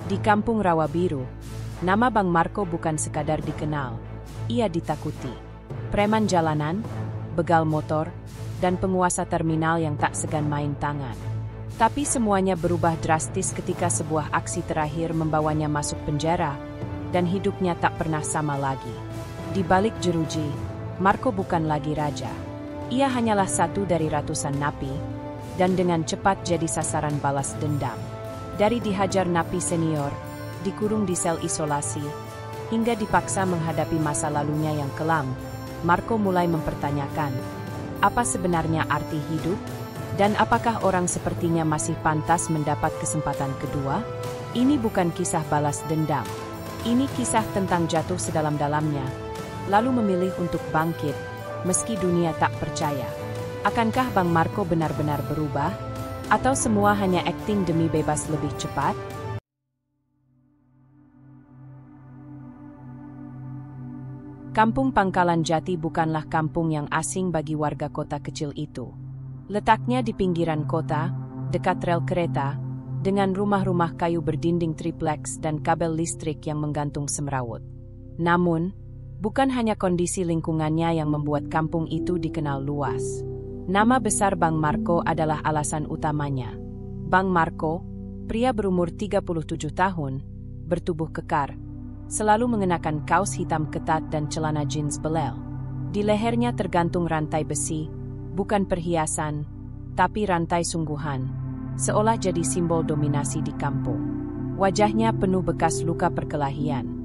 Di kampung Rawabiru, nama Bang Marco bukan sekadar dikenal, ia ditakuti. Preman jalanan, begal motor, dan penguasa terminal yang tak segan main tangan. Tapi semuanya berubah drastis ketika sebuah aksi terakhir membawanya masuk penjara, dan hidupnya tak pernah sama lagi. Di balik jeruji, Marco bukan lagi raja. Ia hanyalah satu dari ratusan napi, dan dengan cepat jadi sasaran balas dendam. Dari dihajar napi senior, dikurung di sel isolasi, hingga dipaksa menghadapi masa lalunya yang kelam, Marco mulai mempertanyakan, apa sebenarnya arti hidup? Dan apakah orang sepertinya masih pantas mendapat kesempatan kedua? Ini bukan kisah balas dendam. Ini kisah tentang jatuh sedalam-dalamnya, lalu memilih untuk bangkit, meski dunia tak percaya. Akankah Bang Marco benar-benar berubah? Atau semua hanya akting demi bebas lebih cepat? Kampung Pangkalan Jati bukanlah kampung yang asing bagi warga kota kecil itu. Letaknya di pinggiran kota, dekat rel kereta, dengan rumah-rumah kayu berdinding tripleks dan kabel listrik yang menggantung semrawut. Namun, bukan hanya kondisi lingkungannya yang membuat kampung itu dikenal luas. Nama besar Bang Marco adalah alasan utamanya. Bang Marco, pria berumur 37 tahun, bertubuh kekar, selalu mengenakan kaos hitam ketat dan celana jeans belel. Di lehernya tergantung rantai besi, bukan perhiasan, tapi rantai sungguhan, seolah jadi simbol dominasi di kampung. Wajahnya penuh bekas luka perkelahian.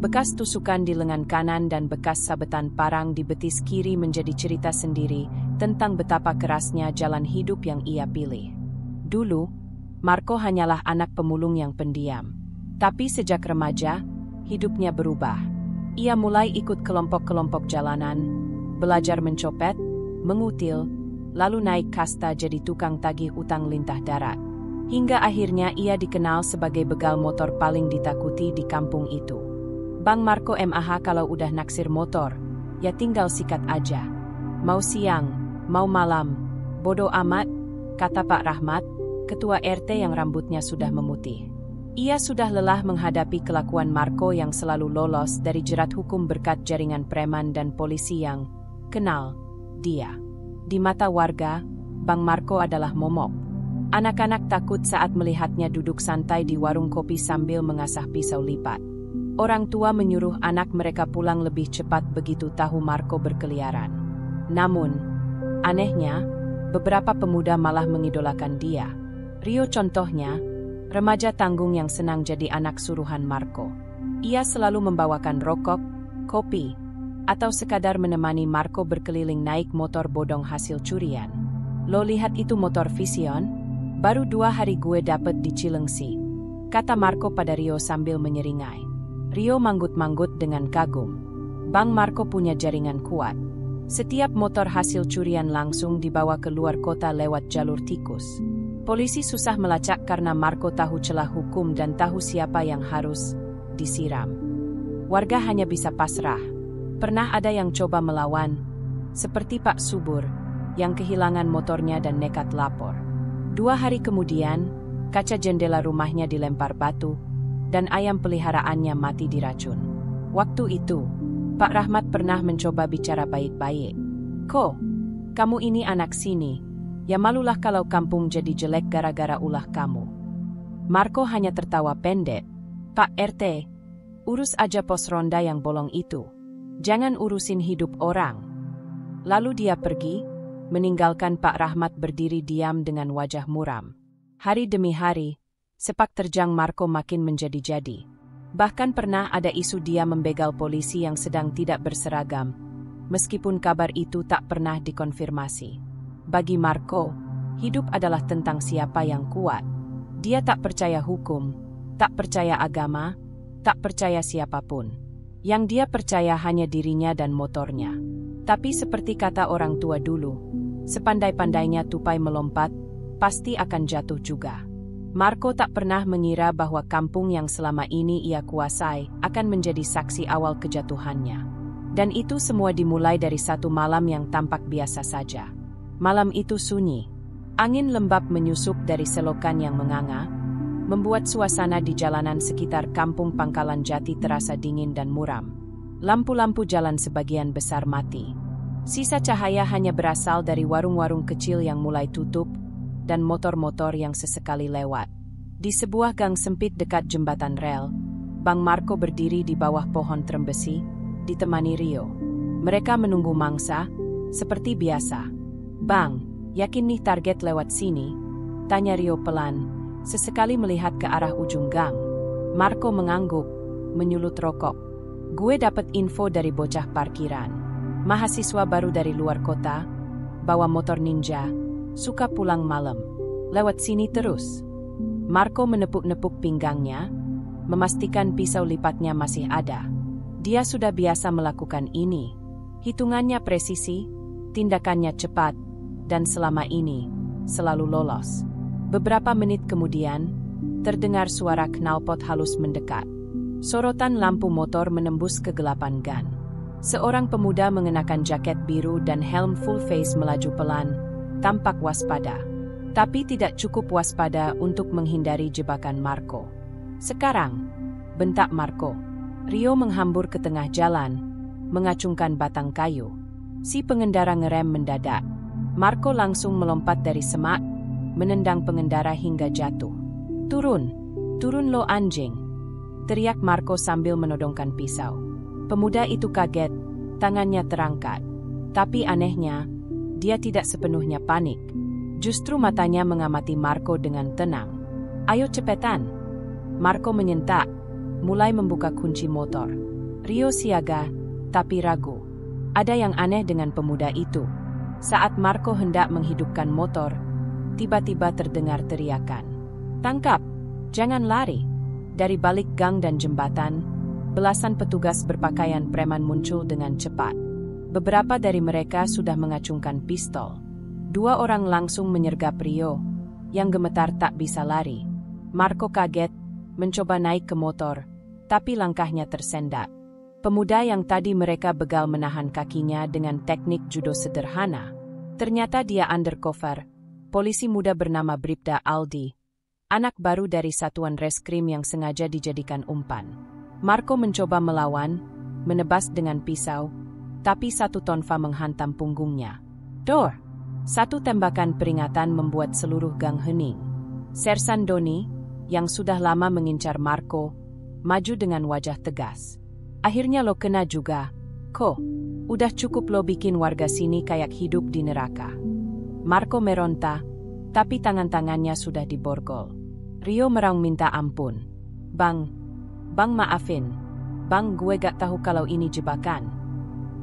Bekas tusukan di lengan kanan dan bekas sabetan parang di betis kiri menjadi cerita sendiri tentang betapa kerasnya jalan hidup yang ia pilih. Dulu, Marco hanyalah anak pemulung yang pendiam. Tapi sejak remaja, hidupnya berubah. Ia mulai ikut kelompok-kelompok jalanan, belajar mencopet, mengutil, lalu naik kasta jadi tukang tagih utang lintah darat. Hingga akhirnya ia dikenal sebagai begal motor paling ditakuti di kampung itu. Bang Marco MAH kalau udah naksir motor, ya tinggal sikat aja. Mau siang, mau malam, bodoh amat, kata Pak Rahmat, ketua RT yang rambutnya sudah memutih. Ia sudah lelah menghadapi kelakuan Marco yang selalu lolos dari jerat hukum berkat jaringan preman dan polisi yang kenal dia. Di mata warga, Bang Marco adalah momok. Anak-anak takut saat melihatnya duduk santai di warung kopi sambil mengasah pisau lipat. Orang tua menyuruh anak mereka pulang lebih cepat begitu tahu Marco berkeliaran. Namun, anehnya, beberapa pemuda malah mengidolakan dia. Rio contohnya, remaja tanggung yang senang jadi anak suruhan Marco. Ia selalu membawakan rokok, kopi, atau sekadar menemani Marco berkeliling naik motor bodong hasil curian. Lo lihat itu motor Vision? Baru 2 hari gue dapet di Cilengsi, kata Marco pada Rio sambil menyeringai. Rio manggut-manggut dengan kagum. Bang Marco punya jaringan kuat. Setiap motor hasil curian langsung dibawa ke luar kota lewat jalur tikus. Polisi susah melacak karena Marco tahu celah hukum dan tahu siapa yang harus disiram. Warga hanya bisa pasrah. Pernah ada yang coba melawan, seperti Pak Subur, yang kehilangan motornya dan nekat lapor. 2 hari kemudian, kaca jendela rumahnya dilempar batu, dan ayam peliharaannya mati diracun. Waktu itu, Pak Rahmat pernah mencoba bicara baik-baik. Ko, kamu ini anak sini, ya malulah kalau kampung jadi jelek gara-gara ulah kamu. Marco hanya tertawa pendek. Pak RT, urus aja pos ronda yang bolong itu. Jangan urusin hidup orang. Lalu dia pergi, meninggalkan Pak Rahmat berdiri diam dengan wajah muram. Hari demi hari, sepak terjang Marco makin menjadi-jadi. Bahkan pernah ada isu dia membegal polisi yang sedang tidak berseragam, meskipun kabar itu tak pernah dikonfirmasi. Bagi Marco, hidup adalah tentang siapa yang kuat. Dia tak percaya hukum, tak percaya agama, tak percaya siapapun. Yang dia percaya hanya dirinya dan motornya. Tapi seperti kata orang tua dulu, sepandai-pandainya tupai melompat, pasti akan jatuh juga. Marco tak pernah mengira bahwa kampung yang selama ini ia kuasai akan menjadi saksi awal kejatuhannya. Dan itu semua dimulai dari satu malam yang tampak biasa saja. Malam itu sunyi. Angin lembab menyusup dari selokan yang menganga, membuat suasana di jalanan sekitar Kampung Pangkalan Jati terasa dingin dan muram. Lampu-lampu jalan sebagian besar mati. Sisa cahaya hanya berasal dari warung-warung kecil yang mulai tutup dan motor-motor yang sesekali lewat. Di sebuah gang sempit dekat jembatan rel, Bang Marco berdiri di bawah pohon trembesi, ditemani Rio. Mereka menunggu mangsa, seperti biasa. "Bang, yakin nih target lewat sini?" tanya Rio pelan, sesekali melihat ke arah ujung gang. Marco mengangguk, menyulut rokok. "Gue dapet info dari bocah parkiran. Mahasiswa baru dari luar kota, bawa motor ninja, suka pulang malam. Lewat sini terus." Marco menepuk-nepuk pinggangnya, memastikan pisau lipatnya masih ada. Dia sudah biasa melakukan ini. Hitungannya presisi, tindakannya cepat, dan selama ini selalu lolos. Beberapa menit kemudian, terdengar suara knalpot halus mendekat. Sorotan lampu motor menembus kegelapan gang. Seorang pemuda mengenakan jaket biru dan helm full face melaju pelan, tampak waspada. Tapi tidak cukup waspada untuk menghindari jebakan Marco. "Sekarang," bentak Marco. Rio menghambur ke tengah jalan, mengacungkan batang kayu. Si pengendara ngerem mendadak. Marco langsung melompat dari semak, menendang pengendara hingga jatuh. "Turun! Turun lo anjing!" teriak Marco sambil menodongkan pisau. Pemuda itu kaget, tangannya terangkat. Tapi anehnya, dia tidak sepenuhnya panik. Justru matanya mengamati Marco dengan tenang. "Ayo cepetan!" Marco menyentak, mulai membuka kunci motor. Rio siaga, tapi ragu. Ada yang aneh dengan pemuda itu. Saat Marco hendak menghidupkan motor, tiba-tiba terdengar teriakan. "Tangkap! Jangan lari!" Dari balik gang dan jembatan, belasan petugas berpakaian preman muncul dengan cepat. Beberapa dari mereka sudah mengacungkan pistol. 2 orang langsung menyergap Rio, yang gemetar tak bisa lari. Marco kaget, mencoba naik ke motor, tapi langkahnya tersendat. Pemuda yang tadi mereka begal menahan kakinya dengan teknik judo sederhana. Ternyata dia undercover, polisi muda bernama Bribda Aldi, anak baru dari satuan reskrim yang sengaja dijadikan umpan. Marco mencoba melawan, menebas dengan pisau, tapi satu tonfa menghantam punggungnya. "Dor!" Satu tembakan peringatan membuat seluruh gang hening. Sersan Doni, yang sudah lama mengincar Marco, maju dengan wajah tegas. "Akhirnya lo kena juga. Ko, udah cukup lo bikin warga sini kayak hidup di neraka." Marco meronta, tapi tangan-tangannya sudah diborgol. Rio meraung minta ampun. Bang maafin. Bang, gue gak tahu kalau ini jebakan."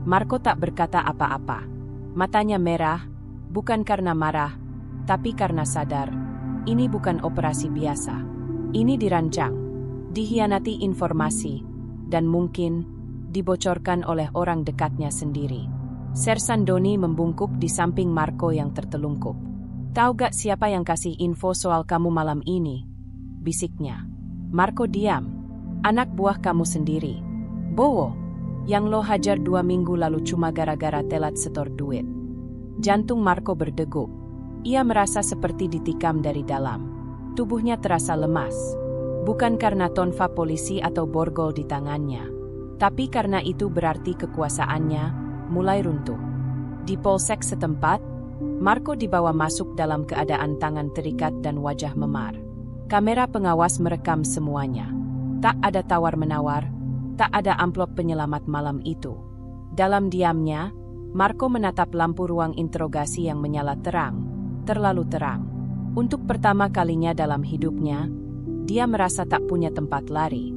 Marco tak berkata apa-apa. Matanya merah, bukan karena marah, tapi karena sadar. Ini bukan operasi biasa. Ini dirancang, dihianati informasi, dan mungkin dibocorkan oleh orang dekatnya sendiri. Sersan Doni membungkuk di samping Marco yang tertelungkup. "Tahu gak siapa yang kasih info soal kamu malam ini?" bisiknya. Marco diam. "Anak buah kamu sendiri. Bowo, yang lo hajar 2 minggu lalu cuma gara-gara telat setor duit." Jantung Marco berdegup. Ia merasa seperti ditikam dari dalam. Tubuhnya terasa lemas. Bukan karena tonfa polisi atau borgol di tangannya, tapi karena itu berarti kekuasaannya mulai runtuh. Di polsek setempat, Marco dibawa masuk dalam keadaan tangan terikat dan wajah memar. Kamera pengawas merekam semuanya. Tak ada tawar-menawar, tak ada amplop penyelamat malam itu. Dalam diamnya, Marco menatap lampu ruang interogasi yang menyala terang, terlalu terang. Untuk pertama kalinya dalam hidupnya, dia merasa tak punya tempat lari.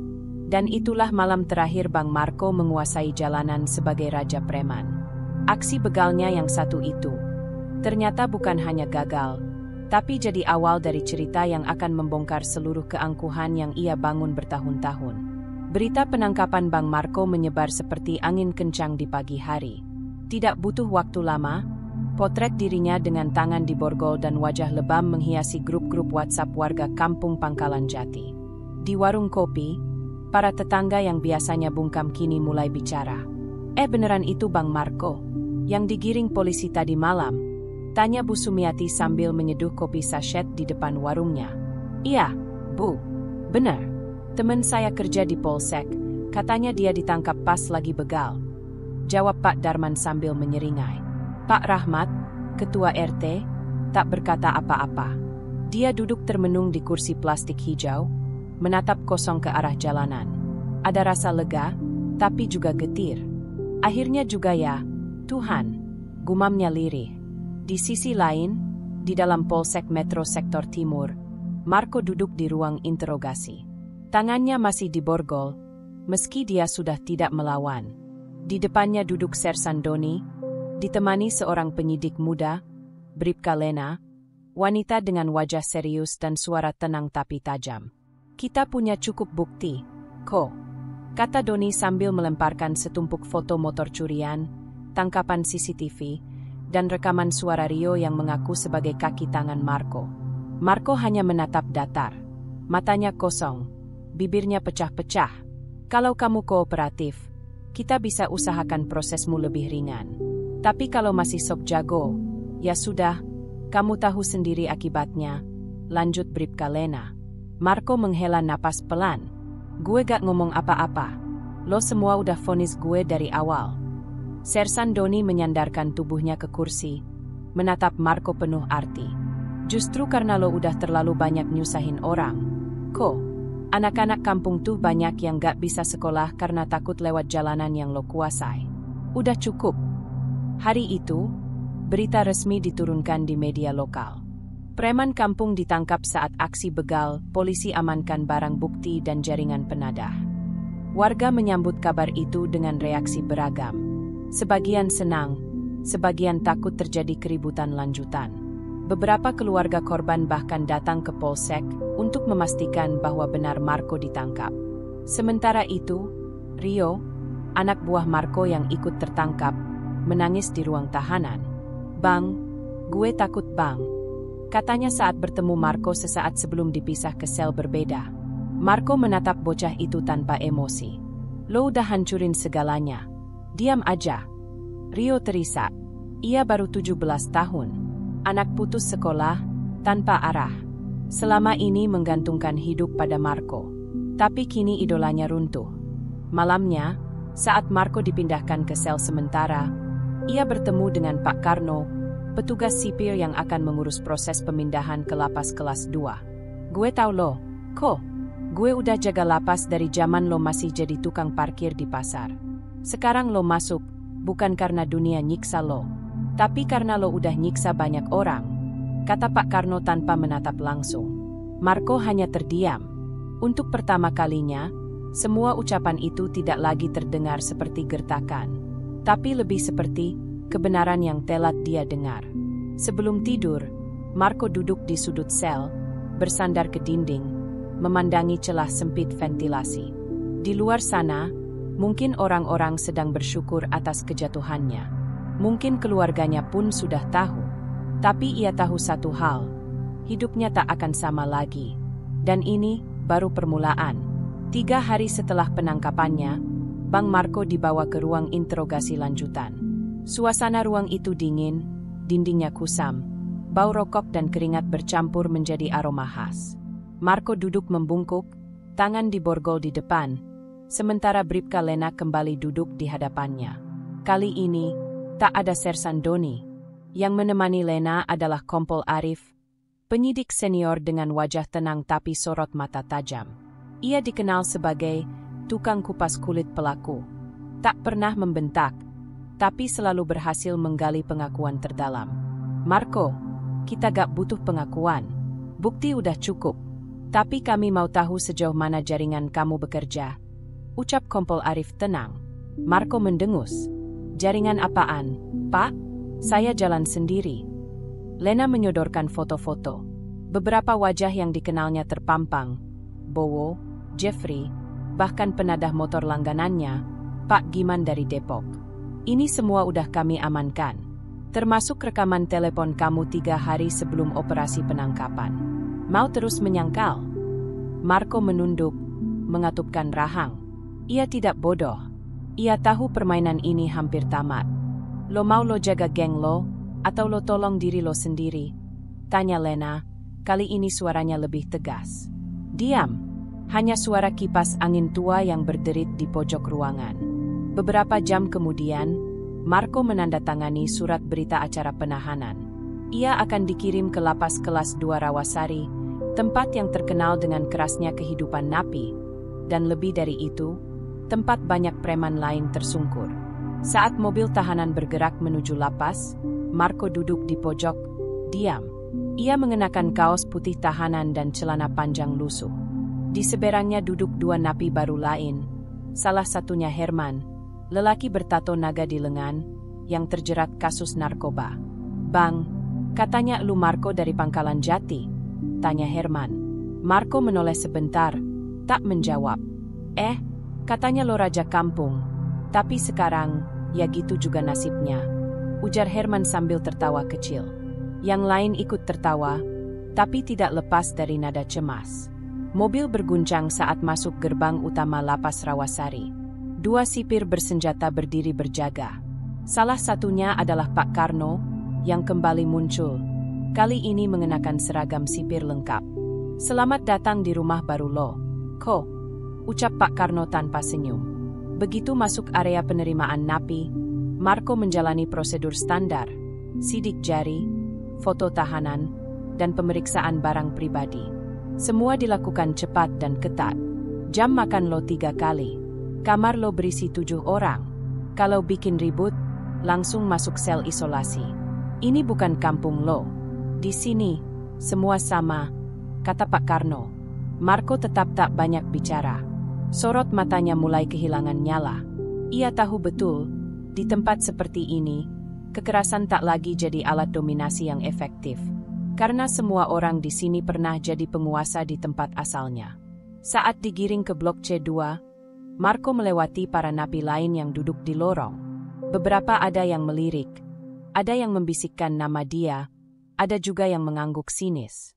Dan itulah malam terakhir Bang Marco menguasai jalanan sebagai raja preman. Aksi begalnya yang satu itu, ternyata bukan hanya gagal, tapi jadi awal dari cerita yang akan membongkar seluruh keangkuhan yang ia bangun bertahun-tahun. Berita penangkapan Bang Marco menyebar seperti angin kencang di pagi hari. Tidak butuh waktu lama, potret dirinya dengan tangan diborgol dan wajah lebam menghiasi grup-grup WhatsApp warga Kampung Pangkalan Jati. Di warung kopi, para tetangga yang biasanya bungkam kini mulai bicara. Beneran itu Bang Marco, yang digiring polisi tadi malam?" tanya Bu Sumiati sambil menyeduh kopi sachet di depan warungnya. "Iya, Bu, benar. Teman saya kerja di Polsek, katanya dia ditangkap pas lagi begal. Jawab Pak Darman sambil menyeringai. Pak Rahmat, ketua RT, tak berkata apa-apa. Dia duduk termenung di kursi plastik hijau, menatap kosong ke arah jalanan. Ada rasa lega, tapi juga getir. Akhirnya juga ya, Tuhan, gumamnya lirih. Di sisi lain, di dalam Polsek Metro Sektor Timur, Marco duduk di ruang interogasi. Tangannya masih diborgol, meski dia sudah tidak melawan. Di depannya duduk Sersan Doni, ditemani seorang penyidik muda, Bribka Lena, wanita dengan wajah serius dan suara tenang tapi tajam. Kita punya cukup bukti, Ko, kata Doni sambil melemparkan setumpuk foto motor curian, tangkapan CCTV, dan rekaman suara Rio yang mengaku sebagai kaki tangan Marco. Marco hanya menatap datar, matanya kosong, bibirnya pecah-pecah. Kalau kamu kooperatif, kita bisa usahakan prosesmu lebih ringan. Tapi kalau masih sok jago, ya sudah, kamu tahu sendiri akibatnya, lanjut Bribka Lena. Marco menghela napas pelan. Gue gak ngomong apa-apa. Lo semua udah vonis gue dari awal. Sersan Doni menyandarkan tubuhnya ke kursi, menatap Marco penuh arti. Justru karena lo udah terlalu banyak nyusahin orang. Ko, anak-anak kampung tuh banyak yang gak bisa sekolah karena takut lewat jalanan yang lo kuasai. Udah cukup. Hari itu, berita resmi diturunkan di media lokal. Preman kampung ditangkap saat aksi begal, polisi amankan barang bukti dan jaringan penadah. Warga menyambut kabar itu dengan reaksi beragam. Sebagian senang, sebagian takut terjadi keributan lanjutan. Beberapa keluarga korban bahkan datang ke Polsek untuk memastikan bahwa benar Marco ditangkap. Sementara itu, Rio, anak buah Marco yang ikut tertangkap, menangis di ruang tahanan. Bang, gue takut bang, katanya saat bertemu Marco sesaat sebelum dipisah ke sel berbeda. Marco menatap bocah itu tanpa emosi. Lo udah hancurin segalanya. Diam aja. Rio terisak. Ia baru 17 tahun. Anak putus sekolah, tanpa arah. Selama ini menggantungkan hidup pada Marco. Tapi kini idolanya runtuh. Malamnya, saat Marco dipindahkan ke sel sementara, ia bertemu dengan Pak Karno, petugas sipil yang akan mengurus proses pemindahan ke lapas kelas 2. Gue tahu lo, Ko. Gue udah jaga lapas dari zaman lo masih jadi tukang parkir di pasar. Sekarang lo masuk, bukan karena dunia nyiksa lo, tapi karena lo udah nyiksa banyak orang, kata Pak Karno tanpa menatap langsung. Marco hanya terdiam. Untuk pertama kalinya, semua ucapan itu tidak lagi terdengar seperti gertakan, tapi lebih seperti kebenaran yang telat dia dengar. Sebelum tidur, Marco duduk di sudut sel, bersandar ke dinding, memandangi celah sempit ventilasi. Di luar sana, mungkin orang-orang sedang bersyukur atas kejatuhannya. Mungkin keluarganya pun sudah tahu. Tapi ia tahu satu hal, hidupnya tak akan sama lagi. Dan ini baru permulaan. 3 hari setelah penangkapannya, Bang Marco dibawa ke ruang interogasi lanjutan. Suasana ruang itu dingin, dindingnya kusam, bau rokok dan keringat bercampur menjadi aroma khas. Marco duduk membungkuk, tangan diborgol di depan, sementara Bribka Lena kembali duduk di hadapannya. Kali ini, tak ada Sersan Doni. Yang menemani Lena adalah Kompol Arif, penyidik senior dengan wajah tenang tapi sorot mata tajam. Ia dikenal sebagai tukang kupas kulit pelaku. Tak pernah membentak, tapi selalu berhasil menggali pengakuan terdalam. Marco, kita gak butuh pengakuan. Bukti udah cukup. Tapi kami mau tahu sejauh mana jaringan kamu bekerja, ucap Kompol Arif tenang. Marco mendengus. Jaringan apaan, Pak? Saya jalan sendiri. Lena menyodorkan foto-foto. Beberapa wajah yang dikenalnya terpampang. Bowo, Jeffrey, bahkan penadah motor langganannya, Pak Giman dari Depok. Ini semua udah kami amankan. Termasuk rekaman telepon kamu 3 hari sebelum operasi penangkapan. Mau terus menyangkal? Marco menunduk, mengatupkan rahang. Ia tidak bodoh. Ia tahu permainan ini hampir tamat. Lo mau lo jaga geng lo, atau lo tolong diri lo sendiri? Tanya Lena, kali ini suaranya lebih tegas. Diam. Hanya suara kipas angin tua yang berderit di pojok ruangan. Beberapa jam kemudian, Marco menandatangani surat berita acara penahanan. Ia akan dikirim ke lapas kelas 2 Rawasari, tempat yang terkenal dengan kerasnya kehidupan napi, dan lebih dari itu, tempat banyak preman lain tersungkur. Saat mobil tahanan bergerak menuju lapas, Marco duduk di pojok, diam. Ia mengenakan kaos putih tahanan dan celana panjang lusuh. Di seberangnya duduk dua napi baru lain, salah satunya Herman, lelaki bertato naga di lengan, yang terjerat kasus narkoba. "Bang, katanya lu Marco dari Pangkalan Jati?" tanya Herman. Marco menoleh sebentar, tak menjawab. Katanya lo raja kampung, tapi sekarang, ya gitu juga nasibnya," ujar Herman sambil tertawa kecil. Yang lain ikut tertawa, tapi tidak lepas dari nada cemas. Mobil berguncang saat masuk gerbang utama lapas Rawasari. Dua sipir bersenjata berdiri berjaga. Salah satunya adalah Pak Karno, yang kembali muncul. Kali ini mengenakan seragam sipir lengkap. "Selamat datang di rumah baru lo, Ko," ucap Pak Karno tanpa senyum. Begitu masuk area penerimaan napi, Marco menjalani prosedur standar, sidik jari, foto tahanan, dan pemeriksaan barang pribadi. Semua dilakukan cepat dan ketat. Jam makan lo 3 kali. Kamar lo berisi 7 orang. Kalau bikin ribut, langsung masuk sel isolasi. "Ini bukan kampung lo. Di sini, semua sama," kata Pak Karno. Marco tetap tak banyak bicara. Sorot matanya mulai kehilangan nyala. Ia tahu betul, di tempat seperti ini, kekerasan tak lagi jadi alat dominasi yang efektif. Karena semua orang di sini pernah jadi penguasa di tempat asalnya. Saat digiring ke blok C2, Marco melewati para napi lain yang duduk di lorong. Beberapa ada yang melirik, ada yang membisikkan nama dia, ada juga yang mengangguk sinis.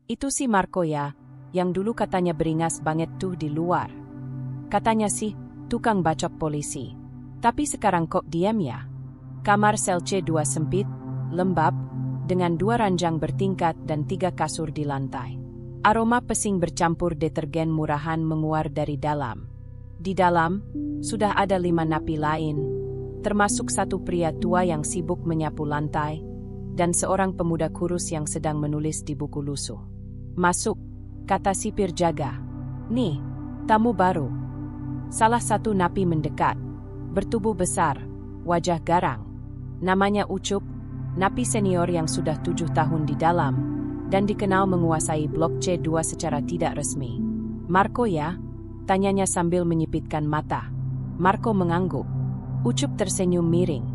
Itu si Marco ya, yang dulu katanya beringas banget tuh di luar. Katanya sih, tukang bacok polisi. Tapi sekarang kok diam ya?" Kamar sel C2 sempit, lembab, dengan 2 ranjang bertingkat dan 3 kasur di lantai. Aroma pesing bercampur detergen murahan menguar dari dalam. Di dalam, sudah ada 5 napi lain, termasuk satu pria tua yang sibuk menyapu lantai, dan seorang pemuda kurus yang sedang menulis di buku lusuh. "Masuk," kata sipir jaga. "Nih, tamu baru." Salah satu napi mendekat, bertubuh besar, wajah garang. Namanya Ucup, napi senior yang sudah 7 tahun di dalam, dan dikenal menguasai blok C2 secara tidak resmi. "Marco ya?" tanyanya sambil menyipitkan mata. Marco mengangguk. Ucup tersenyum miring.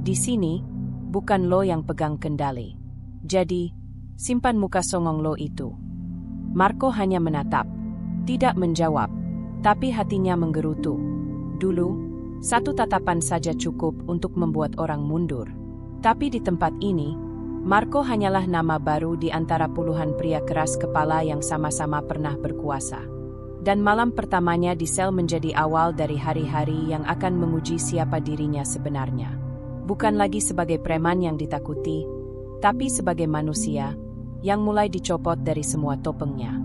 "Di sini, bukan lo yang pegang kendali. Jadi, simpan muka songong lo itu." Marco hanya menatap, tidak menjawab, tapi hatinya menggerutu. Dulu, satu tatapan saja cukup untuk membuat orang mundur. Tapi di tempat ini, Marco hanyalah nama baru di antara puluhan pria keras kepala yang sama-sama pernah berkuasa. Dan malam pertamanya di sel menjadi awal dari hari-hari yang akan menguji siapa dirinya sebenarnya. Bukan lagi sebagai preman yang ditakuti, tapi sebagai manusia yang mulai dicopot dari semua topengnya.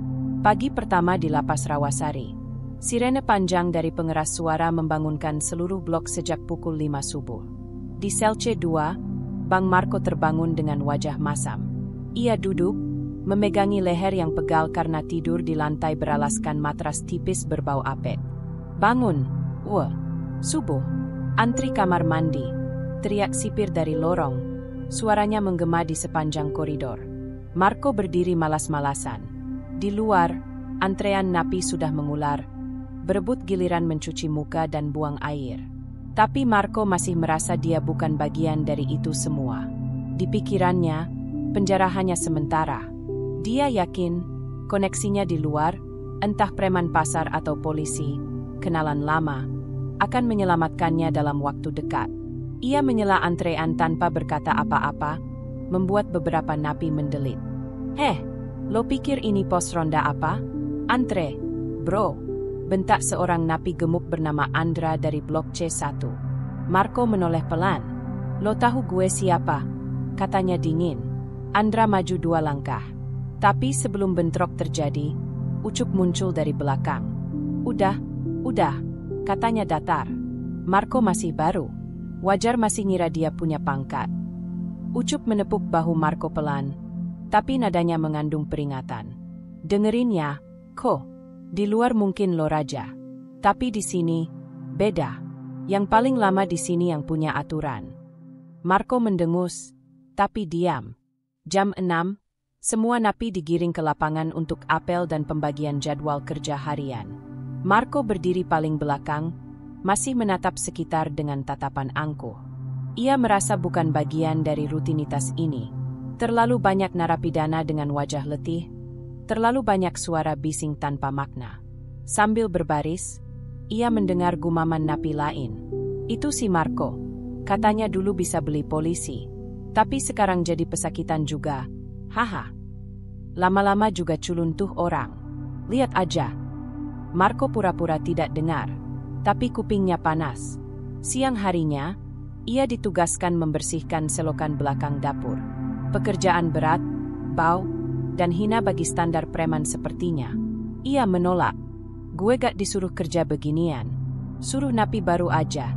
Pagi pertama di lapas Rawasari. Sirene panjang dari pengeras suara membangunkan seluruh blok sejak pukul 5 subuh. Di sel C2, Bang Marco terbangun dengan wajah masam. Ia duduk, memegangi leher yang pegal karena tidur di lantai beralaskan matras tipis berbau apek. "Bangun, subuh, antri kamar mandi," teriak sipir dari lorong. Suaranya menggema di sepanjang koridor. Marco berdiri malas-malasan. Di luar, antrean napi sudah mengular, berebut giliran mencuci muka dan buang air. Tapi Marco masih merasa dia bukan bagian dari itu semua. Di pikirannya, penjara hanya sementara. Dia yakin, koneksinya di luar, entah preman pasar atau polisi, kenalan lama, akan menyelamatkannya dalam waktu dekat. Ia menyela antrean tanpa berkata apa-apa, membuat beberapa napi mendelit. Lo pikir ini pos ronda apa? Antre, bro," bentak seorang napi gemuk bernama Andra dari blok C1. Marco menoleh pelan. "Lo tahu gue siapa?" katanya dingin. Andra maju 2 langkah. Tapi sebelum bentrok terjadi, Ucup muncul dari belakang. Udah, katanya datar. Marco masih baru. Wajar masih ngira dia punya pangkat. Ucup menepuk bahu Marco pelan, tapi nadanya mengandung peringatan. Dengerin ya, Ko. Di luar mungkin lo raja. Tapi di sini, beda. Yang paling lama di sini yang punya aturan. Marco mendengus, tapi diam. Jam 6, semua napi digiring ke lapangan untuk apel dan pembagian jadwal kerja harian. Marco berdiri paling belakang, masih menatap sekitar dengan tatapan angkuh. Ia merasa bukan bagian dari rutinitas ini. Terlalu banyak narapidana dengan wajah letih, terlalu banyak suara bising tanpa makna. Sambil berbaris, ia mendengar gumaman napi lain. Itu si Marco. Katanya dulu bisa beli polisi, tapi sekarang jadi pesakitan juga. Haha. Lama-lama juga culun tuh orang. Lihat aja. Marco pura-pura tidak dengar, tapi kupingnya panas. Siang harinya, ia ditugaskan membersihkan selokan belakang dapur. Pekerjaan berat, bau, dan hina bagi standar preman sepertinya. Ia menolak. Gue gak disuruh kerja beginian. Suruh napi baru aja.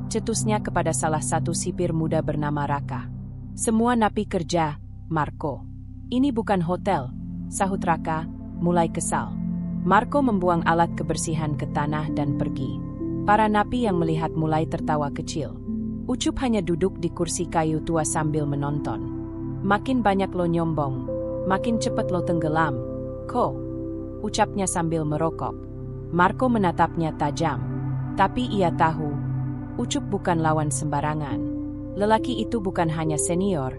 Cetusnya kepada salah satu sipir muda bernama Raka. Semua napi kerja, Marco. Ini bukan hotel, sahut Raka, mulai kesal. Marco membuang alat kebersihan ke tanah dan pergi. Para napi yang melihat mulai tertawa kecil. Ucup hanya duduk di kursi kayu tua sambil menonton. Makin banyak lo nyombong, makin cepat lo tenggelam. Ko, ucapnya sambil merokok. Marco menatapnya tajam. Tapi ia tahu, Ucup bukan lawan sembarangan. Lelaki itu bukan hanya senior,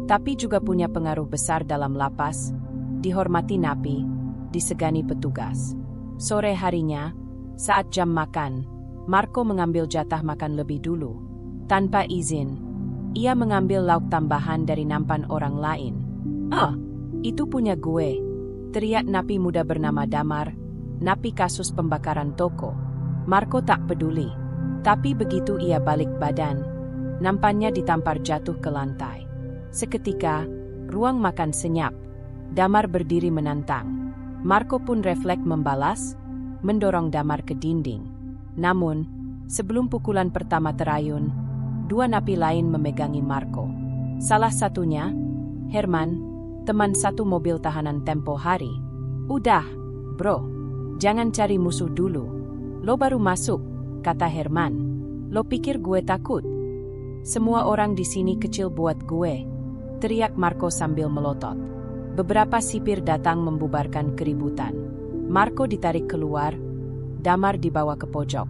tapi juga punya pengaruh besar dalam lapas, dihormati napi, disegani petugas. Sore harinya, saat jam makan, Marco mengambil jatah makan lebih dulu. Tanpa izin, ia mengambil lauk tambahan dari nampan orang lain. Itu punya gue, teriak napi muda bernama Damar, napi kasus pembakaran toko. Marco tak peduli, tapi begitu ia balik badan, nampannya ditampar jatuh ke lantai. Seketika, ruang makan senyap. Damar berdiri menantang. Marco pun refleks membalas, mendorong Damar ke dinding. Namun, sebelum pukulan pertama terayun, dua napi lain memegangi Marco. Salah satunya, Herman, teman satu mobil tahanan tempo hari. Udah, bro, jangan cari musuh dulu. Lo baru masuk, kata Herman. Lo pikir gue takut? Semua orang di sini kecil buat gue, teriak Marco sambil melotot. Beberapa sipir datang membubarkan keributan. Marco ditarik keluar, Damar dibawa ke pojok.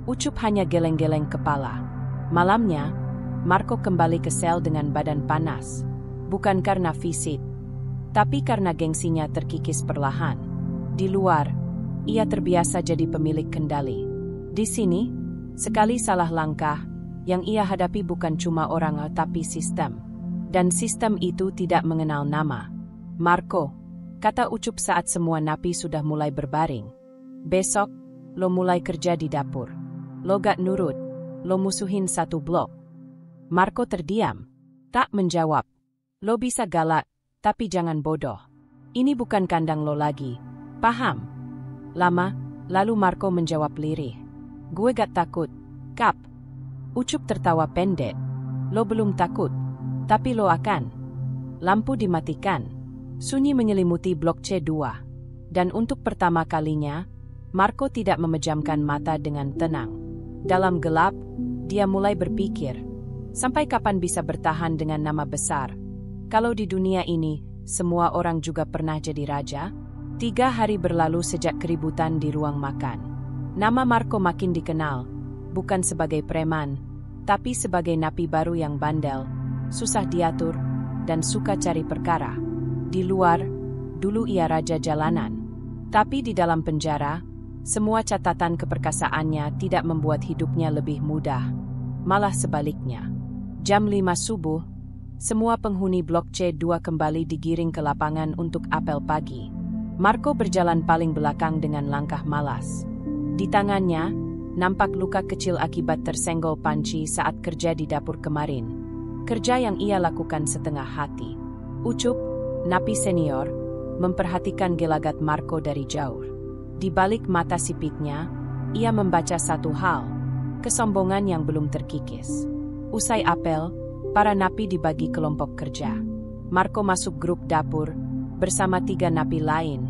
Ucup hanya geleng-geleng kepala. Malamnya, Marco kembali ke sel dengan badan panas. Bukan karena fisik, tapi karena gengsinya terkikis perlahan. Di luar, ia terbiasa jadi pemilik kendali. Di sini, sekali salah langkah, yang ia hadapi bukan cuma orang tapi sistem. Dan sistem itu tidak mengenal nama. Marco, kata Ucup saat semua napi sudah mulai berbaring. Besok, lo mulai kerja di dapur. Lo gak nurut, lo musuhin satu blok. Marco terdiam, tak menjawab. Lo bisa galak, tapi jangan bodoh. Ini bukan kandang lo lagi, paham? Lama, lalu Marco menjawab lirih. Gue gak takut, Kap. Ucup tertawa pendek. Lo belum takut, tapi lo akan. Lampu dimatikan. Sunyi menyelimuti blok C2. Dan untuk pertama kalinya, Marco tidak memejamkan mata dengan tenang. Dalam gelap, dia mulai berpikir, sampai kapan bisa bertahan dengan nama besar? Kalau di dunia ini, semua orang juga pernah jadi raja? 3 hari berlalu sejak keributan di ruang makan. Nama Marco makin dikenal, bukan sebagai preman, tapi sebagai napi baru yang bandel, susah diatur, dan suka cari perkara. Di luar, dulu ia raja jalanan. Tapi di dalam penjara, semua catatan keperkasaannya tidak membuat hidupnya lebih mudah. Malah sebaliknya. Jam 5 subuh, semua penghuni blok C2 kembali digiring ke lapangan untuk apel pagi. Marco berjalan paling belakang dengan langkah malas. Di tangannya, nampak luka kecil akibat tersenggol panci saat kerja di dapur kemarin. Kerja yang ia lakukan setengah hati. Ucup, napi senior, memperhatikan gelagat Marco dari jauh. Di balik mata sipitnya, ia membaca satu hal, kesombongan yang belum terkikis. Usai apel, para napi dibagi kelompok kerja. Marco masuk grup dapur bersama 3 napi lain.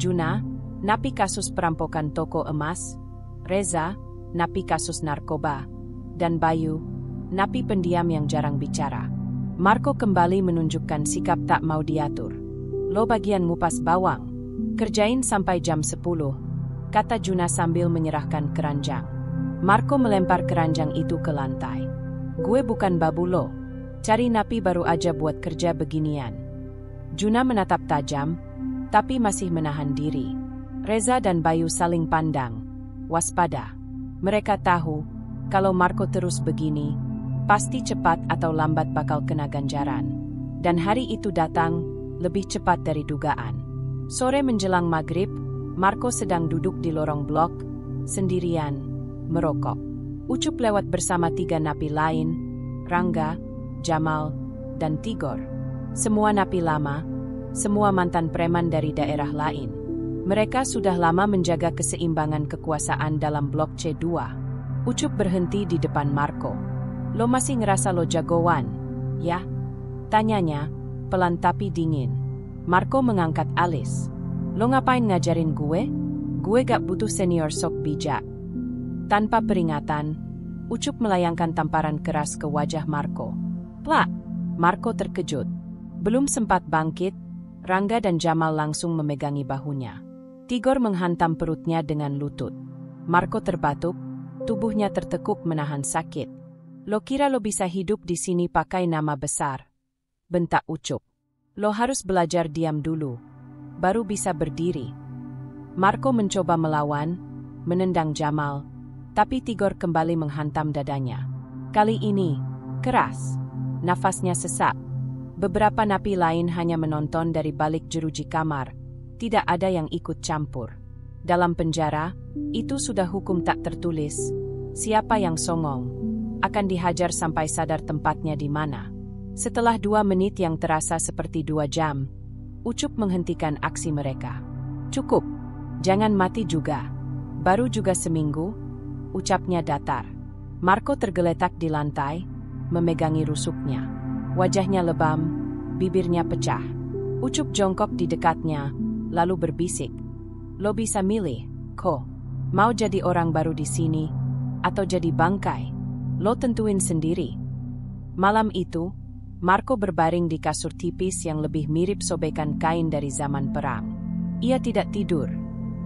Juna, napi kasus perampokan toko emas, Reza, napi kasus narkoba, dan Bayu, napi pendiam yang jarang bicara. Marco kembali menunjukkan sikap tak mau diatur. Lo bagian ngupas bawang, kerjain sampai jam 10, kata Juna sambil menyerahkan keranjang. Marco melempar keranjang itu ke lantai. Gue bukan babu lo, cari napi baru aja buat kerja beginian. Juna menatap tajam, tapi masih menahan diri. Reza dan Bayu saling pandang, waspada. Mereka tahu, kalau Marco terus begini, pasti cepat atau lambat bakal kena ganjaran. Dan hari itu datang, lebih cepat dari dugaan. Sore menjelang maghrib, Marco sedang duduk di lorong blok, sendirian, merokok. Ucup lewat bersama 3 napi lain, Rangga, Jamal, dan Tigor. Semua napi lama, semua mantan preman dari daerah lain. Mereka sudah lama menjaga keseimbangan kekuasaan dalam blok C2. Ucup berhenti di depan Marco. Lo masih ngerasa lo jagoan, ya? Tanyanya, pelan tapi dingin. Marco mengangkat alis. Lo ngapain ngajarin gue? Gue gak butuh senior sok bijak. Tanpa peringatan, Ucup melayangkan tamparan keras ke wajah Marco. Plak! Marco terkejut. Belum sempat bangkit, Rangga dan Jamal langsung memegangi bahunya. Tigor menghantam perutnya dengan lutut. Marco terbatuk, tubuhnya tertekuk menahan sakit. Lo kira lo bisa hidup di sini pakai nama besar? Bentak Ucup. Lo harus belajar diam dulu, baru bisa berdiri. Marco mencoba melawan, menendang Jamal, tapi Tigor kembali menghantam dadanya. Kali ini, keras. Nafasnya sesak. Beberapa napi lain hanya menonton dari balik jeruji kamar. Tidak ada yang ikut campur. Dalam penjara, itu sudah hukum tak tertulis. Siapa yang songong akan dihajar sampai sadar tempatnya di mana. Setelah 2 menit yang terasa seperti 2 jam, Ucup menghentikan aksi mereka. Cukup, jangan mati juga. Baru juga seminggu, ucapnya datar. Marco tergeletak di lantai, memegangi rusuknya. Wajahnya lebam, bibirnya pecah. Ucup jongkok di dekatnya, lalu berbisik. Lo bisa milih, Ko. Mau jadi orang baru di sini, atau jadi bangkai? Lo tentuin sendiri. Malam itu, Marco berbaring di kasur tipis yang lebih mirip sobekan kain dari zaman perang. Ia tidak tidur.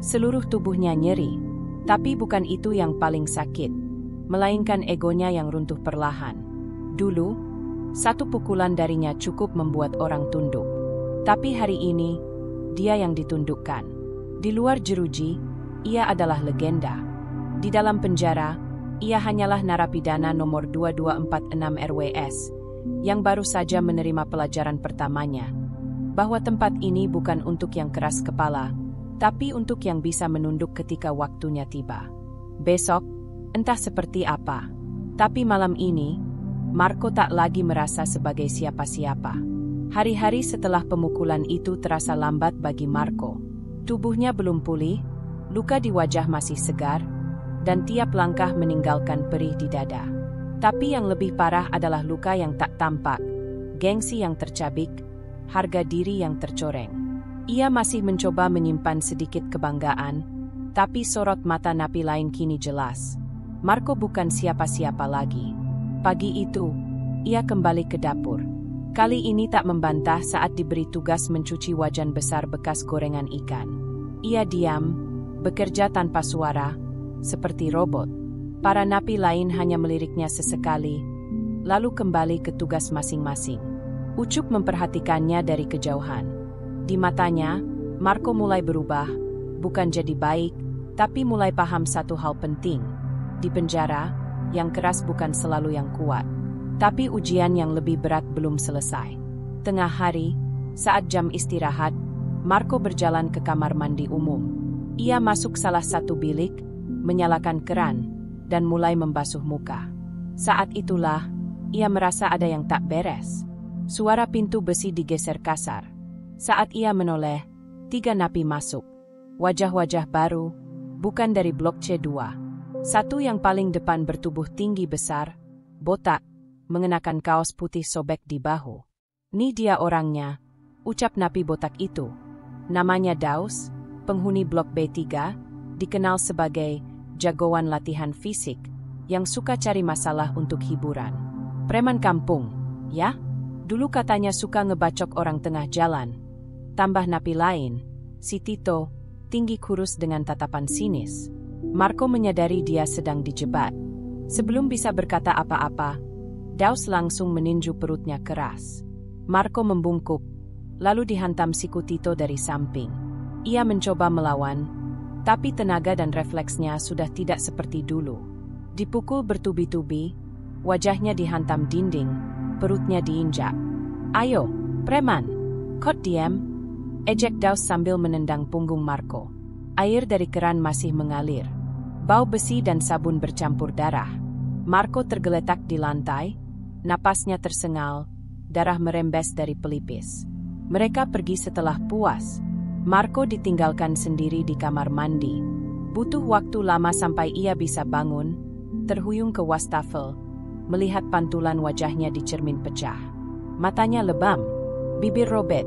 Seluruh tubuhnya nyeri. Tapi bukan itu yang paling sakit, melainkan egonya yang runtuh perlahan. Dulu, 1 pukulan darinya cukup membuat orang tunduk. Tapi hari ini, dia yang ditundukkan. Di luar jeruji, ia adalah legenda. Di dalam penjara, ia hanyalah narapidana nomor 2246 RWS, yang baru saja menerima pelajaran pertamanya, bahwa tempat ini bukan untuk yang keras kepala, tapi untuk yang bisa menunduk ketika waktunya tiba. Besok, entah seperti apa. Tapi malam ini, Marco tak lagi merasa sebagai siapa-siapa. Hari-hari setelah pemukulan itu terasa lambat bagi Marco. Tubuhnya belum pulih, luka di wajah masih segar, dan tiap langkah meninggalkan perih di dada. Tapi yang lebih parah adalah luka yang tak tampak, gengsi yang tercabik, harga diri yang tercoreng. Ia masih mencoba menyimpan sedikit kebanggaan, tapi sorot mata napi lain kini jelas. Marco bukan siapa-siapa lagi. Pagi itu, ia kembali ke dapur. Kali ini tak membantah saat diberi tugas mencuci wajan besar bekas gorengan ikan. Ia diam, bekerja tanpa suara, seperti robot. Para napi lain hanya meliriknya sesekali, lalu kembali ke tugas masing-masing. Ucup memperhatikannya dari kejauhan. Di matanya, Marco mulai berubah, bukan jadi baik, tapi mulai paham satu hal penting. Di penjara, yang keras bukan selalu yang kuat. Tapi ujian yang lebih berat belum selesai. Tengah hari, saat jam istirahat, Marco berjalan ke kamar mandi umum. Ia masuk salah satu bilik, menyalakan keran, dan mulai membasuh muka. Saat itulah, ia merasa ada yang tak beres. Suara pintu besi digeser kasar. Saat ia menoleh, 3 napi masuk. Wajah-wajah baru, bukan dari blok C2. Satu yang paling depan bertubuh tinggi besar, botak, mengenakan kaos putih sobek di bahu. "Nih dia orangnya," ucap napi botak itu. Namanya Daus, penghuni blok B3, dikenal sebagai jagoan latihan fisik yang suka cari masalah untuk hiburan. "Preman kampung, ya? Dulu katanya suka ngebacok orang tengah jalan," tambah napi lain, si Tito, tinggi kurus dengan tatapan sinis. Marco menyadari dia sedang dijebak. Sebelum bisa berkata apa-apa, Daus langsung meninju perutnya keras. Marco membungkuk, lalu dihantam siku Tito dari samping. Ia mencoba melawan, tapi tenaga dan refleksnya sudah tidak seperti dulu. Dipukul bertubi-tubi, wajahnya dihantam dinding, perutnya diinjak. "Ayo, preman, kau diam," ejek Daus sambil menendang punggung Marco. Air dari keran masih mengalir. Bau besi dan sabun bercampur darah. Marco tergeletak di lantai, napasnya tersengal, darah merembes dari pelipis. Mereka pergi setelah puas. Marco ditinggalkan sendiri di kamar mandi. Butuh waktu lama sampai ia bisa bangun, terhuyung ke wastafel, melihat pantulan wajahnya di cermin pecah. Matanya lebam, bibir robek,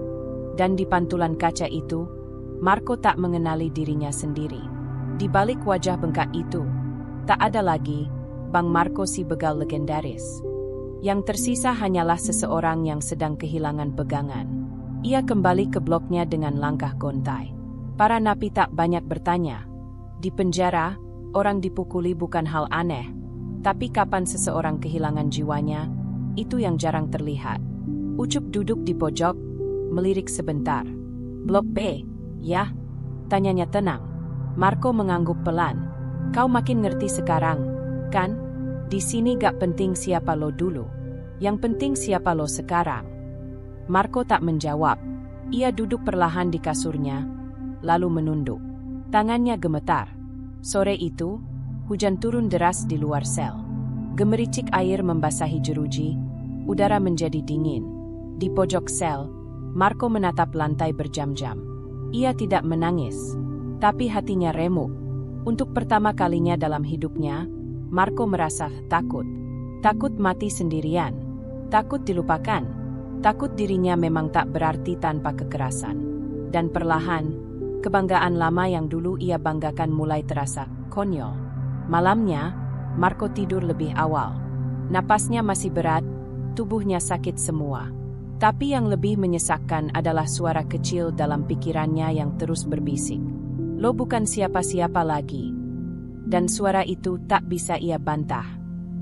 dan di pantulan kaca itu, Marco tak mengenali dirinya sendiri. Di balik wajah bengkak itu, tak ada lagi Bang Marco si begal legendaris. Yang tersisa hanyalah seseorang yang sedang kehilangan pegangan. Ia kembali ke bloknya dengan langkah gontai. Para napi tak banyak bertanya. Di penjara, orang dipukuli bukan hal aneh. Tapi kapan seseorang kehilangan jiwanya, itu yang jarang terlihat. Ucup duduk di pojok, melirik sebentar. "Blok B, ya?" tanyanya tenang. Marco mengangguk pelan. "Kau makin ngerti sekarang, kan? Di sini gak penting siapa lo dulu. Yang penting siapa lo sekarang." Marco tak menjawab. Ia duduk perlahan di kasurnya, lalu menunduk. Tangannya gemetar. Sore itu, hujan turun deras di luar sel. Gemericik air membasahi jeruji, udara menjadi dingin. Di pojok sel, Marco menatap lantai berjam-jam. Ia tidak menangis, tapi hatinya remuk. Untuk pertama kalinya dalam hidupnya, Marco merasa takut. Takut mati sendirian. Takut dilupakan. Takut dirinya memang tak berarti tanpa kekerasan. Dan perlahan, kebanggaan lama yang dulu ia banggakan mulai terasa konyol. Malamnya, Marco tidur lebih awal. Napasnya masih berat, tubuhnya sakit semua. Tapi yang lebih menyesakkan adalah suara kecil dalam pikirannya yang terus berbisik. "Lo bukan siapa-siapa lagi." Dan suara itu tak bisa ia bantah.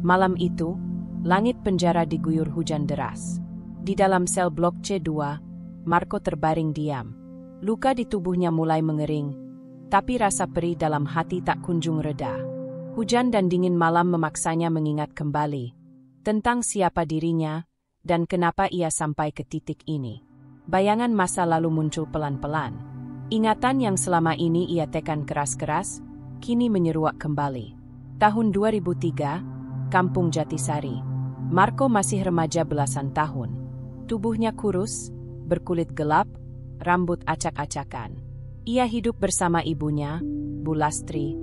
Malam itu, langit penjara diguyur hujan deras. Di dalam sel blok C2, Marco terbaring diam. Luka di tubuhnya mulai mengering, tapi rasa perih dalam hati tak kunjung reda. Hujan dan dingin malam memaksanya mengingat kembali tentang siapa dirinya, dan kenapa ia sampai ke titik ini. Bayangan masa lalu muncul pelan-pelan. Ingatan yang selama ini ia tekan keras-keras, kini menyeruak kembali. Tahun 2003, Kampung Jatisari. Marco masih remaja belasan tahun. Tubuhnya kurus, berkulit gelap, rambut acak-acakan. Ia hidup bersama ibunya, Bu Lastri,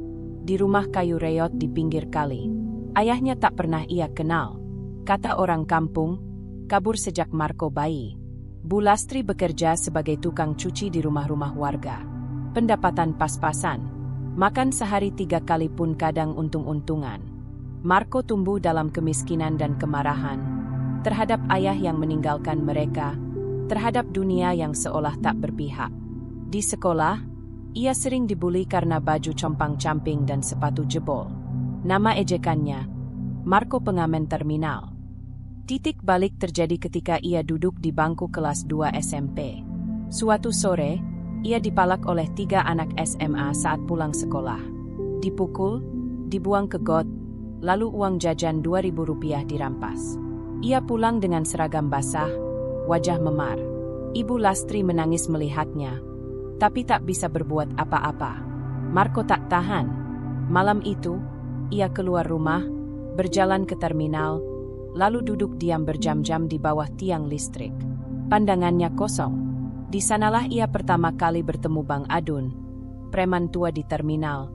di rumah kayu reot di pinggir kali. Ayahnya tak pernah ia kenal. Kata orang kampung, kabur sejak Marco bayi. Bu Lastri bekerja sebagai tukang cuci di rumah-rumah warga. Pendapatan pas-pasan. Makan sehari 3 kali pun kadang untung-untungan. Marco tumbuh dalam kemiskinan dan kemarahan. Terhadap ayah yang meninggalkan mereka. Terhadap dunia yang seolah tak berpihak. Di sekolah, ia sering dibuli karena baju compang-camping dan sepatu jebol. Nama ejekannya, Marco Pengamen Terminal. Titik balik terjadi ketika ia duduk di bangku kelas 2 SMP. Suatu sore, ia dipalak oleh 3 anak SMA saat pulang sekolah. Dipukul, dibuang ke got, lalu uang jajan Rp2.000 dirampas. Ia pulang dengan seragam basah, wajah memar. Ibu Lastri menangis melihatnya, tapi tak bisa berbuat apa-apa. Marco tak tahan. Malam itu, ia keluar rumah, berjalan ke terminal, lalu duduk diam berjam-jam di bawah tiang listrik. Pandangannya kosong. Di sanalah ia pertama kali bertemu Bang Adun, preman tua di terminal,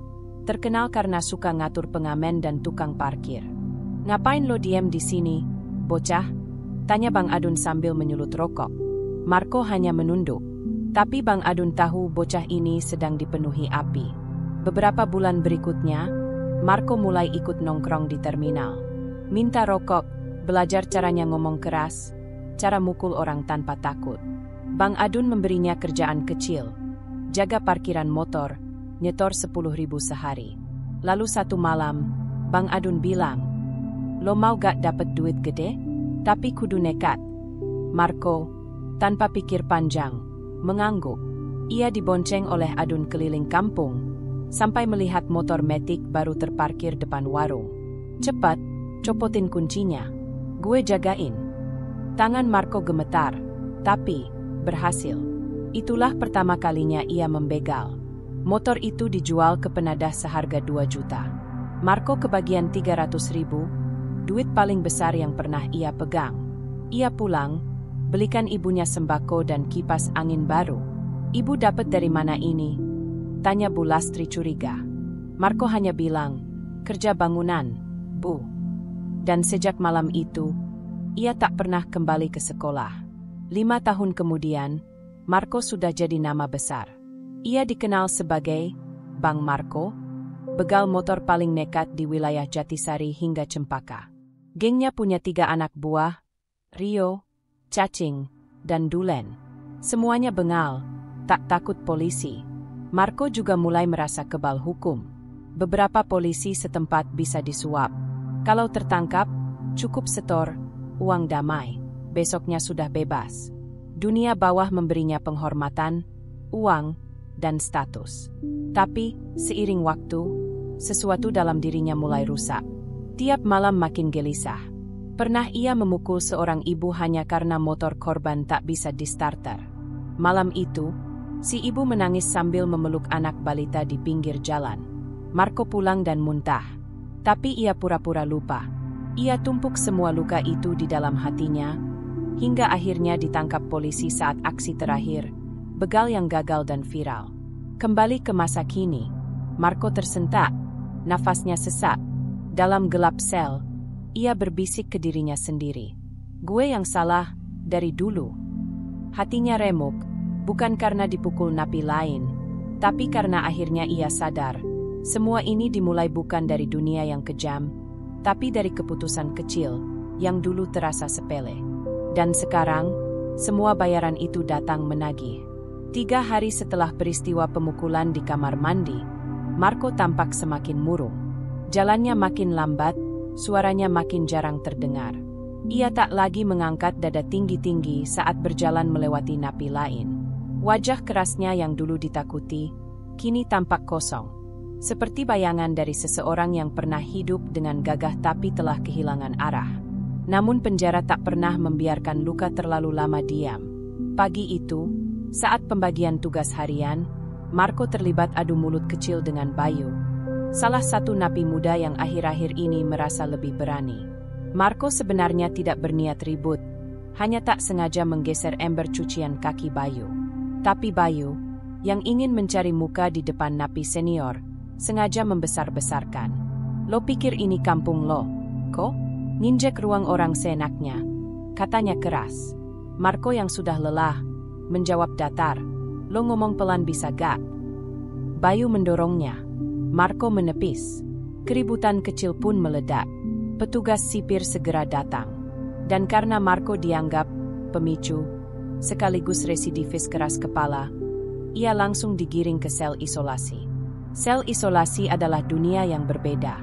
terkenal karena suka ngatur pengamen dan tukang parkir. "Ngapain lo diem di sini, bocah?" tanya Bang Adun sambil menyulut rokok. Marco hanya menunduk. Tapi Bang Adun tahu bocah ini sedang dipenuhi api. Beberapa bulan berikutnya, Marco mulai ikut nongkrong di terminal. Minta rokok, belajar caranya ngomong keras, cara mukul orang tanpa takut. Bang Adun memberinya kerjaan kecil, jaga parkiran motor, nyetor 10.000 sehari. Lalu satu malam, Bang Adun bilang, "Lo mau gak dapet duit gede? Tapi kudu nekat." Marco, tanpa pikir panjang, mengangguk. Ia dibonceng oleh Adun keliling kampung, sampai melihat motor metik baru terparkir depan warung. "Cepat, copotin kuncinya. Gue jagain." Tangan Marco gemetar, tapi berhasil. Itulah pertama kalinya ia membegal. Motor itu dijual ke penadah seharga 2 juta. Marco kebagian 300.000, duit paling besar yang pernah ia pegang. Ia pulang, belikan ibunya sembako dan kipas angin baru. "Ibu dapat dari mana ini?" tanya Bu Lastri curiga. Marco hanya bilang, "Kerja bangunan, Bu." Dan sejak malam itu, ia tak pernah kembali ke sekolah. 5 tahun kemudian, Marco sudah jadi nama besar. Ia dikenal sebagai Bang Marco, begal motor paling nekat di wilayah Jatisari hingga Cempaka. Gengnya punya 3 anak buah, Rio, Cacing, dan Dulen. Semuanya bengal, tak takut polisi. Marco juga mulai merasa kebal hukum. Beberapa polisi setempat bisa disuap. Kalau tertangkap, cukup setor, uang damai. Besoknya sudah bebas. Dunia bawah memberinya penghormatan, uang, dan status. Tapi, seiring waktu, sesuatu dalam dirinya mulai rusak. Tiap malam makin gelisah. Pernah ia memukul seorang ibu hanya karena motor korban tak bisa di-starter. Malam itu, si ibu menangis sambil memeluk anak balita di pinggir jalan. Marco pulang dan muntah. Tapi ia pura-pura lupa. Ia tumpuk semua luka itu di dalam hatinya, hingga akhirnya ditangkap polisi saat aksi terakhir, begal yang gagal dan viral. Kembali ke masa kini, Marco tersentak, nafasnya sesak. Dalam gelap sel, ia berbisik ke dirinya sendiri. "Gue yang salah, dari dulu." Hatinya remuk, bukan karena dipukul napi lain, tapi karena akhirnya ia sadar, semua ini dimulai bukan dari dunia yang kejam, tapi dari keputusan kecil, yang dulu terasa sepele. Dan sekarang, semua bayaran itu datang menagih. 3 hari setelah peristiwa pemukulan di kamar mandi, Marco tampak semakin murung. Jalannya makin lambat, suaranya makin jarang terdengar. Ia tak lagi mengangkat dada tinggi-tinggi saat berjalan melewati napi lain. Wajah kerasnya yang dulu ditakuti, kini tampak kosong. Seperti bayangan dari seseorang yang pernah hidup dengan gagah tapi telah kehilangan arah. Namun penjara tak pernah membiarkan luka terlalu lama diam. Pagi itu, saat pembagian tugas harian, Marco terlibat adu mulut kecil dengan Bayu, salah satu napi muda yang akhir-akhir ini merasa lebih berani. Marco sebenarnya tidak berniat ribut, hanya tak sengaja menggeser ember cucian kaki Bayu. Tapi Bayu, yang ingin mencari muka di depan napi senior, sengaja membesar-besarkan. "Lo pikir ini kampung lo, kok? Nginjek ruang orang seenaknya," katanya keras. Marco yang sudah lelah, menjawab datar, "Lo ngomong pelan bisa gak?" Bayu mendorongnya. Marco menepis. Keributan kecil pun meledak. Petugas sipir segera datang. Dan karena Marco dianggap pemicu, sekaligus residivis keras kepala, ia langsung digiring ke sel isolasi. Sel isolasi adalah dunia yang berbeda.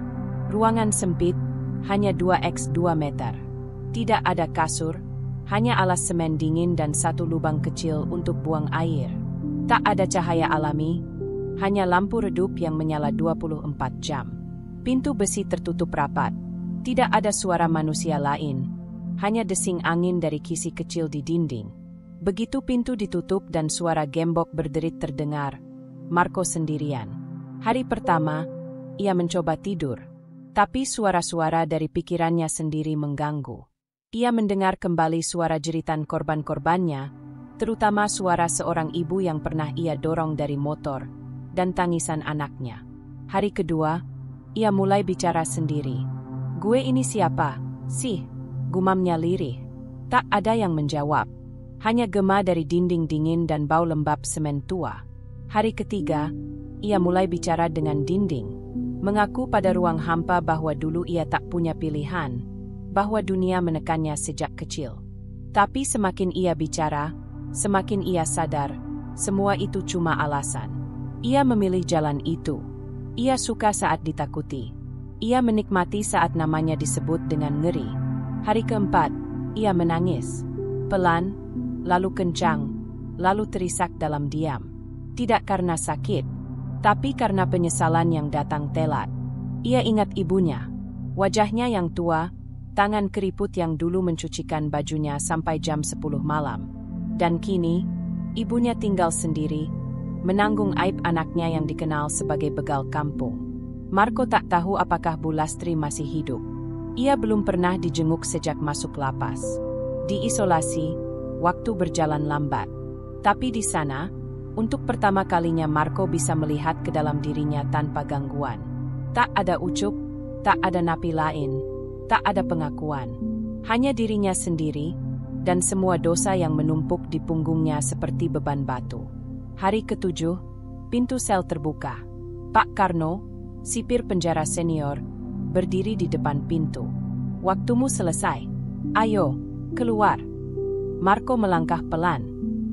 Ruangan sempit, hanya 2x2 meter. Tidak ada kasur, hanya alas semen dingin dan satu lubang kecil untuk buang air. Tak ada cahaya alami, hanya lampu redup yang menyala 24 jam. Pintu besi tertutup rapat. Tidak ada suara manusia lain, hanya desing angin dari kisi kecil di dinding. Begitu pintu ditutup dan suara gembok berderit terdengar, Marco sendirian. Hari pertama, ia mencoba tidur. Tapi suara-suara dari pikirannya sendiri mengganggu. Ia mendengar kembali suara jeritan korban-korbannya, terutama suara seorang ibu yang pernah ia dorong dari motor, dan tangisan anaknya. Hari kedua, ia mulai bicara sendiri. "Gue ini siapa, sih?" gumamnya lirih. Tak ada yang menjawab. Hanya gema dari dinding dingin dan bau lembab semen tua. Hari ketiga, ia mulai bicara dengan dinding. Mengaku pada ruang hampa bahwa dulu ia tak punya pilihan, bahwa dunia menekannya sejak kecil. Tapi semakin ia bicara, semakin ia sadar, semua itu cuma alasan. Ia memilih jalan itu. Ia suka saat ditakuti. Ia menikmati saat namanya disebut dengan ngeri. Hari keempat, ia menangis. Pelan, lalu kencang, lalu terisak dalam diam. Tidak karena sakit, tapi karena penyesalan yang datang telat. Ia ingat ibunya. Wajahnya yang tua, tangan keriput yang dulu mencucikan bajunya sampai jam 10 malam. Dan kini, ibunya tinggal sendiri, menanggung aib anaknya yang dikenal sebagai begal kampung. Marco tak tahu apakah Bu Lastri masih hidup. Ia belum pernah dijenguk sejak masuk lapas. Diisolasi, waktu berjalan lambat. Tapi di sana, untuk pertama kalinya Marco bisa melihat ke dalam dirinya tanpa gangguan. Tak ada ucup, tak ada napi lain, tak ada pengakuan. Hanya dirinya sendiri, dan semua dosa yang menumpuk di punggungnya seperti beban batu. Hari ketujuh, pintu sel terbuka. Pak Karno, sipir penjara senior, berdiri di depan pintu. "Waktumu selesai. Ayo, keluar." Marco melangkah pelan.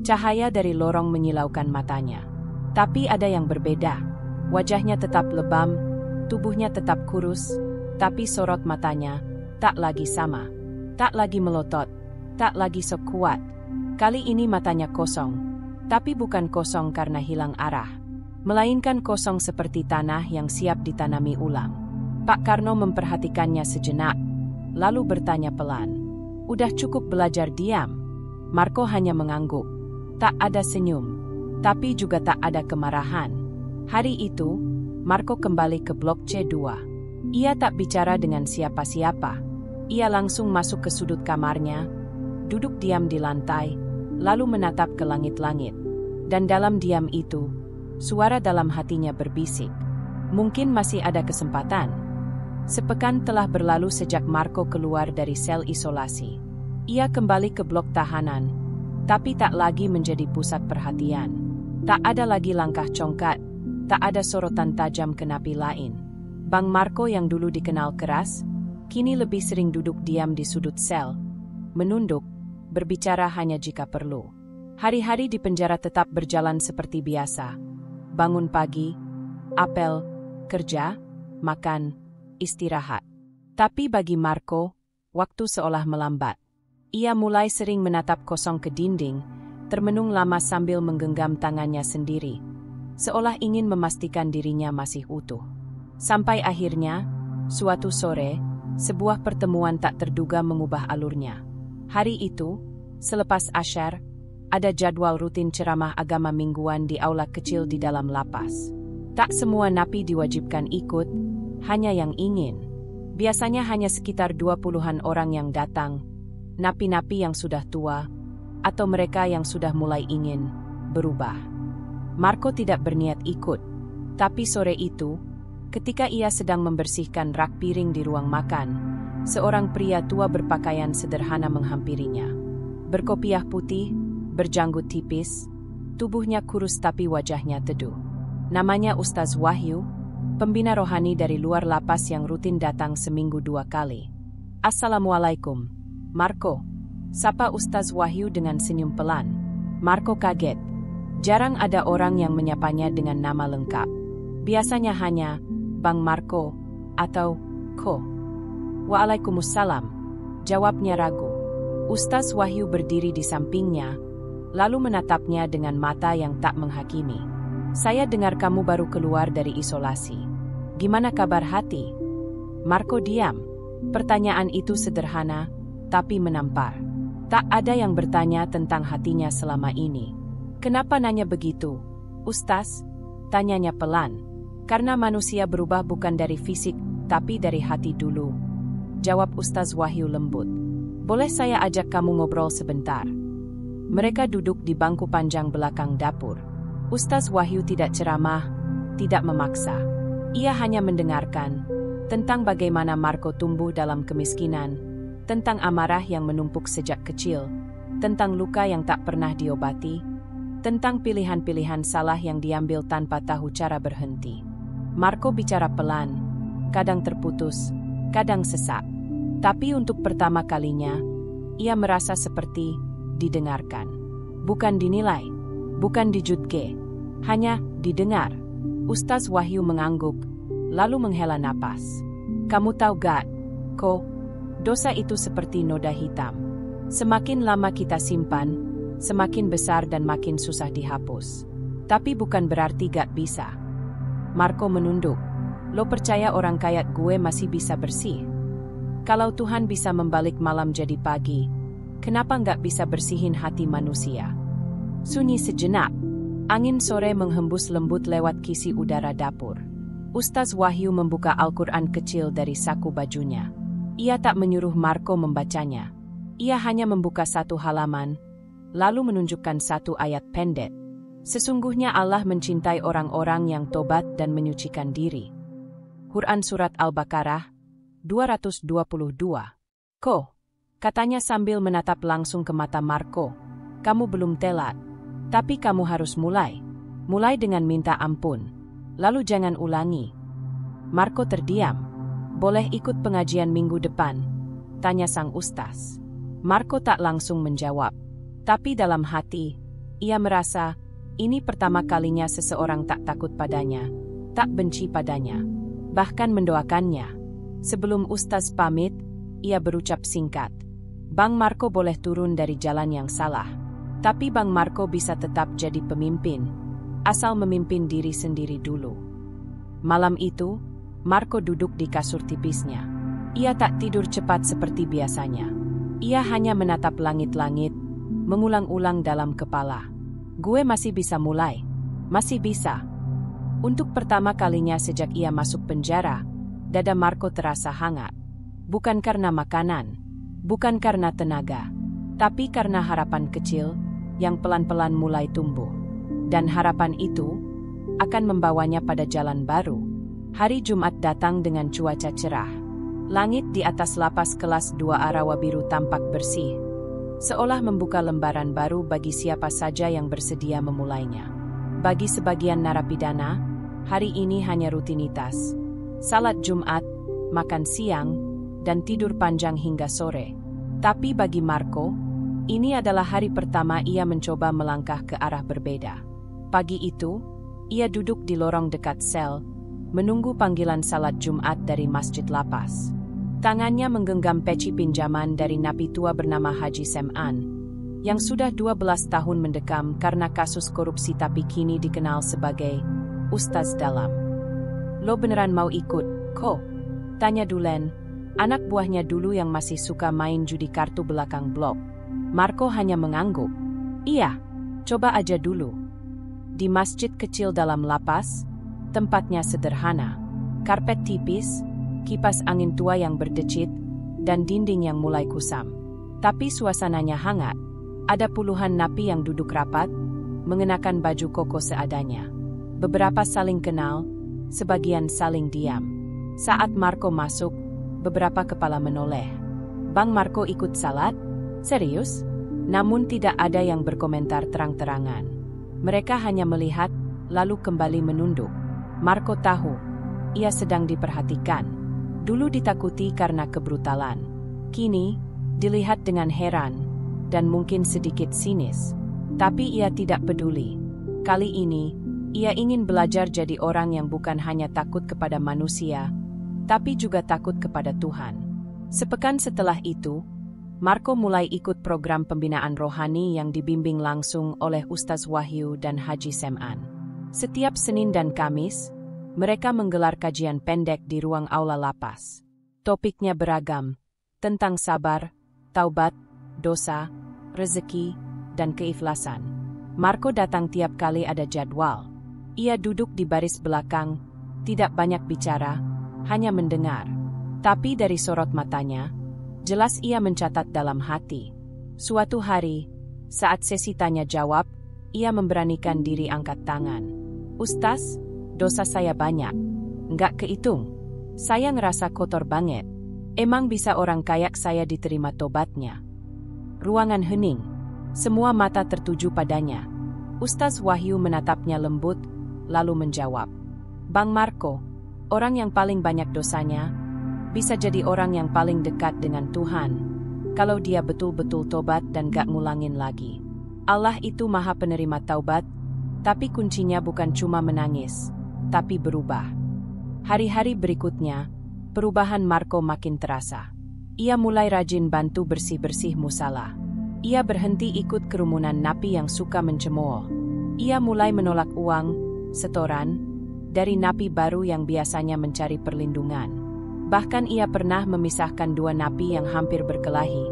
Cahaya dari lorong menyilaukan matanya. Tapi ada yang berbeda. Wajahnya tetap lebam, tubuhnya tetap kurus, tapi sorot matanya tak lagi sama. Tak lagi melotot, tak lagi sok kuat. Kali ini matanya kosong. Tapi bukan kosong karena hilang arah, melainkan kosong seperti tanah yang siap ditanami ulang. Pak Karno memperhatikannya sejenak, lalu bertanya pelan, "Udah cukup belajar diam?" Marco hanya mengangguk. Tak ada senyum, tapi juga tak ada kemarahan. Hari itu, Marco kembali ke blok C2. Ia tak bicara dengan siapa-siapa. Ia langsung masuk ke sudut kamarnya, duduk diam di lantai, lalu menatap ke langit-langit. Dan dalam diam itu, suara dalam hatinya berbisik, "Mungkin masih ada kesempatan." Sepekan telah berlalu sejak Marco keluar dari sel isolasi. Ia kembali ke blok tahanan, tapi tak lagi menjadi pusat perhatian. Tak ada lagi langkah congkat, tak ada sorotan tajam ke napi lain. Bang Marco yang dulu dikenal keras, kini lebih sering duduk diam di sudut sel, menunduk, berbicara hanya jika perlu. Hari-hari di penjara tetap berjalan seperti biasa. Bangun pagi, apel, kerja, makan, istirahat. Tapi bagi Marco, waktu seolah melambat. Ia mulai sering menatap kosong ke dinding, termenung lama sambil menggenggam tangannya sendiri, seolah ingin memastikan dirinya masih utuh. Sampai akhirnya, suatu sore, sebuah pertemuan tak terduga mengubah alurnya. Hari itu, selepas asyar, ada jadwal rutin ceramah agama mingguan di aula kecil di dalam lapas. Tak semua napi diwajibkan ikut, hanya yang ingin. Biasanya hanya sekitar 20-an orang yang datang, napi-napi yang sudah tua, atau mereka yang sudah mulai ingin berubah. Marco tidak berniat ikut, tapi sore itu, ketika ia sedang membersihkan rak piring di ruang makan, seorang pria tua berpakaian sederhana menghampirinya. Berkopiah putih, berjanggut tipis, tubuhnya kurus tapi wajahnya teduh. Namanya Ustaz Wahyu, pembina rohani dari luar lapas yang rutin datang seminggu 2 kali. "Assalamualaikum, Marco," sapa Ustaz Wahyu dengan senyum pelan. Marco kaget. Jarang ada orang yang menyapanya dengan nama lengkap. Biasanya hanya Bang Marco atau Ko. "Waalaikumsalam," jawabnya ragu. Ustaz Wahyu berdiri di sampingnya, lalu menatapnya dengan mata yang tak menghakimi. "Saya dengar kamu baru keluar dari isolasi. Gimana kabar hati?" Marco diam. Pertanyaan itu sederhana, tapi menampar. Tak ada yang bertanya tentang hatinya selama ini. "Kenapa nanya begitu, Ustaz?" tanyanya pelan. "Karena manusia berubah bukan dari fisik, tapi dari hati dulu," jawab Ustaz Wahyu lembut. "Boleh saya ajak kamu ngobrol sebentar?" Mereka duduk di bangku panjang belakang dapur. Ustaz Wahyu tidak ceramah, tidak memaksa. Ia hanya mendengarkan tentang bagaimana Marco tumbuh dalam kemiskinan, tentang amarah yang menumpuk sejak kecil, tentang luka yang tak pernah diobati, tentang pilihan-pilihan salah yang diambil tanpa tahu cara berhenti. Marco bicara pelan, kadang terputus, kadang sesak. Tapi untuk pertama kalinya, ia merasa seperti didengarkan. Bukan dinilai, bukan dijudge, hanya didengar. Ustaz Wahyu mengangguk, lalu menghela napas. Kamu tahu gak, Ko, dosa itu seperti noda hitam. Semakin lama kita simpan, semakin besar dan makin susah dihapus. Tapi bukan berarti gak bisa. Marco menunduk. Lo percaya orang kayak gue masih bisa bersih? Kalau Tuhan bisa membalik malam jadi pagi, kenapa nggak bisa bersihin hati manusia? Sunyi sejenak. Angin sore menghembus lembut lewat kisi udara dapur. Ustaz Wahyu membuka Al-Quran kecil dari saku bajunya. Ia tak menyuruh Marco membacanya. Ia hanya membuka satu halaman, lalu menunjukkan satu ayat pendek. Sesungguhnya Allah mencintai orang-orang yang tobat dan menyucikan diri. Quran Surat Al-Baqarah 222. Ko, katanya sambil menatap langsung ke mata Marco. Kamu belum telat, tapi kamu harus mulai. Mulai dengan minta ampun. Lalu jangan ulangi. Marco terdiam. Boleh ikut pengajian minggu depan? Tanya sang ustaz. Marco tak langsung menjawab. Tapi dalam hati, ia merasa ini pertama kalinya seseorang tak takut padanya, tak benci padanya, bahkan mendoakannya. Sebelum ustaz pamit, ia berucap singkat. Bang Marco boleh turun dari jalan yang salah. Tapi Bang Marco bisa tetap jadi pemimpin, asal memimpin diri sendiri dulu. Malam itu, Marco duduk di kasur tipisnya. Ia tak tidur cepat seperti biasanya. Ia hanya menatap langit-langit, mengulang-ulang dalam kepala. Gue masih bisa mulai. Masih bisa. Untuk pertama kalinya sejak ia masuk penjara, dada Marco terasa hangat. Bukan karena makanan, bukan karena tenaga, tapi karena harapan kecil yang pelan-pelan mulai tumbuh. Dan harapan itu akan membawanya pada jalan baru. Hari Jumat datang dengan cuaca cerah. Langit di atas lapas kelas 2 Arawa biru tampak bersih, seolah membuka lembaran baru bagi siapa saja yang bersedia memulainya. Bagi sebagian narapidana, hari ini hanya rutinitas. Salat Jumat, makan siang, dan tidur panjang hingga sore. Tapi bagi Marco, ini adalah hari pertama ia mencoba melangkah ke arah berbeda. Pagi itu, ia duduk di lorong dekat sel, menunggu panggilan salat Jumat dari masjid lapas. Tangannya menggenggam peci pinjaman dari napi tua bernama Haji Sem'an, yang sudah 12 tahun mendekam karena kasus korupsi tapi kini dikenal sebagai Ustaz Dalam. Lo beneran mau ikut, Ko? Tanya Dulen, anak buahnya dulu yang masih suka main judi kartu belakang blok. Marco hanya mengangguk. Iya, coba aja dulu. Di masjid kecil dalam lapas, tempatnya sederhana. Karpet tipis, kipas angin tua yang berdecit, dan dinding yang mulai kusam. Tapi suasananya hangat. Ada puluhan napi yang duduk rapat, mengenakan baju koko seadanya. Beberapa saling kenal, sebagian saling diam. Saat Marco masuk, beberapa kepala menoleh. Bang Marco ikut salat? Serius? Namun tidak ada yang berkomentar terang-terangan. Mereka hanya melihat, lalu kembali menunduk. Marco tahu, ia sedang diperhatikan. Dulu ditakuti karena kebrutalan. Kini, dilihat dengan heran, dan mungkin sedikit sinis. Tapi ia tidak peduli. Kali ini, ia ingin belajar jadi orang yang bukan hanya takut kepada manusia, tapi juga takut kepada Tuhan. Sepekan setelah itu, Marco mulai ikut program pembinaan rohani yang dibimbing langsung oleh Ustaz Wahyu dan Haji Sem'an. Setiap Senin dan Kamis, mereka menggelar kajian pendek di ruang aula lapas. Topiknya beragam, tentang sabar, taubat, dosa, rezeki, dan keikhlasan. Marco datang tiap kali ada jadwal. Ia duduk di baris belakang, tidak banyak bicara, hanya mendengar. Tapi dari sorot matanya, jelas ia mencatat dalam hati. Suatu hari, Saat sesi tanya jawab, ia memberanikan diri angkat tangan. "Ustaz, dosa saya banyak. Nggak kehitung. Saya ngerasa kotor banget. Emang bisa orang kayak saya diterima tobatnya?" Ruangan hening. Semua mata tertuju padanya. Ustaz Wahyu menatapnya lembut, lalu menjawab, "Bang Marco, orang yang paling banyak dosanya, bisa jadi orang yang paling dekat dengan Tuhan, kalau dia betul-betul tobat dan gak ngulangin lagi. Allah itu maha penerima taubat, tapi kuncinya bukan cuma menangis, tapi berubah." Hari-hari berikutnya, perubahan Marco makin terasa. Ia mulai rajin bantu bersih-bersih musala. Ia berhenti ikut kerumunan napi yang suka mencemooh. Ia mulai menolak uang, setoran, dari napi baru yang biasanya mencari perlindungan. Bahkan ia pernah memisahkan dua napi yang hampir berkelahi,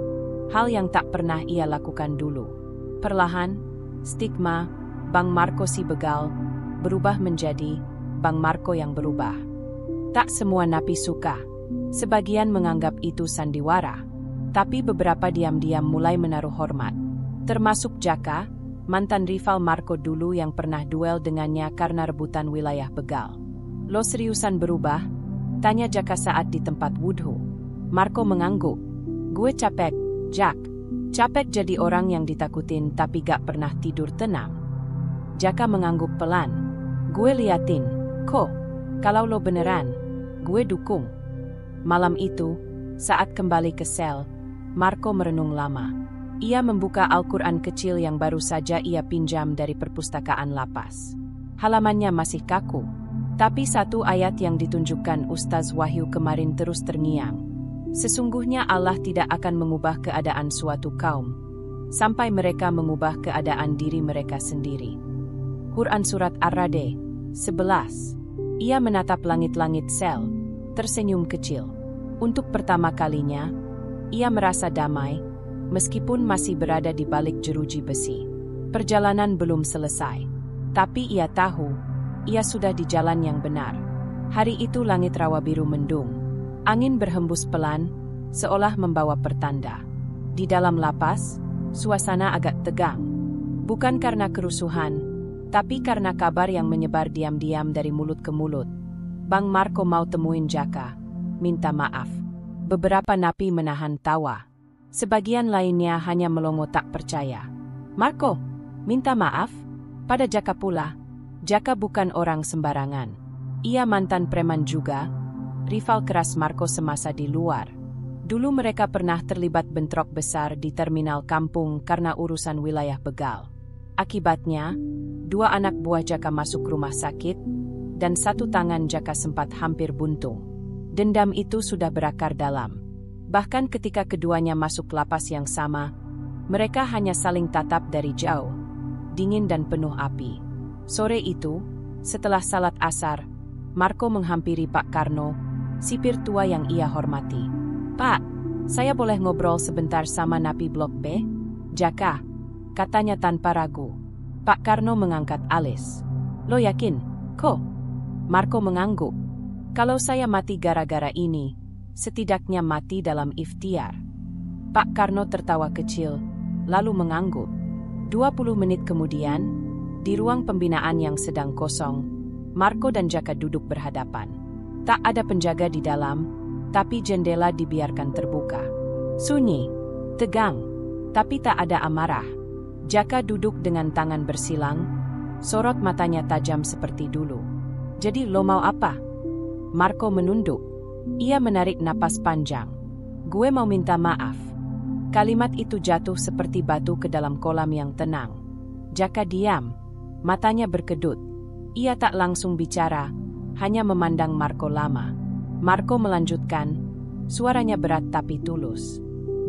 hal yang tak pernah ia lakukan dulu. Perlahan, stigma Bang Marco si begal berubah menjadi Bang Marco yang berubah. Tak semua napi suka. Sebagian menganggap itu sandiwara. Tapi beberapa diam-diam mulai menaruh hormat. Termasuk Jaka, mantan rival Marco dulu yang pernah duel dengannya karena rebutan wilayah begal. "Lo seriusan berubah?" tanya Jaka saat di tempat wudhu. Marco mengangguk. "Gue capek, Jak. Capek jadi orang yang ditakutin tapi gak pernah tidur tenang." Jaka mengangguk pelan. "Gue liatin, kok. Kalau lo beneran, gue dukung." Malam itu, saat kembali ke sel, Marco merenung lama. Ia membuka Al-Quran kecil yang baru saja ia pinjam dari perpustakaan lapas. Halamannya masih kaku, tapi satu ayat yang ditunjukkan Ustaz Wahyu kemarin terus terngiang. Sesungguhnya Allah tidak akan mengubah keadaan suatu kaum, sampai mereka mengubah keadaan diri mereka sendiri. Quran Surat Ar-Ra'd 11. Ia menatap langit-langit sel, tersenyum kecil. Untuk pertama kalinya, ia merasa damai, meskipun masih berada di balik jeruji besi. Perjalanan belum selesai, tapi ia tahu, ia sudah di jalan yang benar. Hari itu langit rawa biru mendung. Angin berhembus pelan, seolah membawa pertanda. Di dalam lapas, suasana agak tegang. Bukan karena kerusuhan, tapi karena kabar yang menyebar diam-diam dari mulut ke mulut. Bang Marco mau temuin Jaka, minta maaf. Beberapa napi menahan tawa. Sebagian lainnya hanya melongo tak percaya. "Marco, minta maaf?" Pada Jaka pula. Jaka bukan orang sembarangan. Ia mantan preman juga, rival keras Marco semasa di luar. Dulu mereka pernah terlibat bentrok besar di terminal kampung karena urusan wilayah begal. Akibatnya, dua anak buah Jaka masuk rumah sakit, dan satu tangan Jaka sempat hampir buntung. Dendam itu sudah berakar dalam. Bahkan ketika keduanya masuk lapas yang sama, mereka hanya saling tatap dari jauh, dingin dan penuh api. Sore itu, setelah salat asar, Marco menghampiri Pak Karno, sipir tua yang ia hormati. "Pak, saya boleh ngobrol sebentar sama napi Blok B?" "Jaka," katanya tanpa ragu. Pak Karno mengangkat alis. "Lo yakin, kok?" Marco mengangguk. "Kalau saya mati gara-gara ini, setidaknya mati dalam ikhtiar." Pak Karno tertawa kecil, lalu mengangguk. 20 menit kemudian, di ruang pembinaan yang sedang kosong, Marco dan Jaka duduk berhadapan. Tak ada penjaga di dalam, tapi jendela dibiarkan terbuka. Sunyi, tegang, tapi tak ada amarah. Jaka duduk dengan tangan bersilang, sorot matanya tajam seperti dulu. "Jadi lo mau apa?" Marco menunduk. Ia menarik napas panjang. "Gue mau minta maaf." Kalimat itu jatuh seperti batu ke dalam kolam yang tenang. Jaka diam, matanya berkedut. Ia tak langsung bicara, hanya memandang Marco lama. Marco melanjutkan, suaranya berat tapi tulus.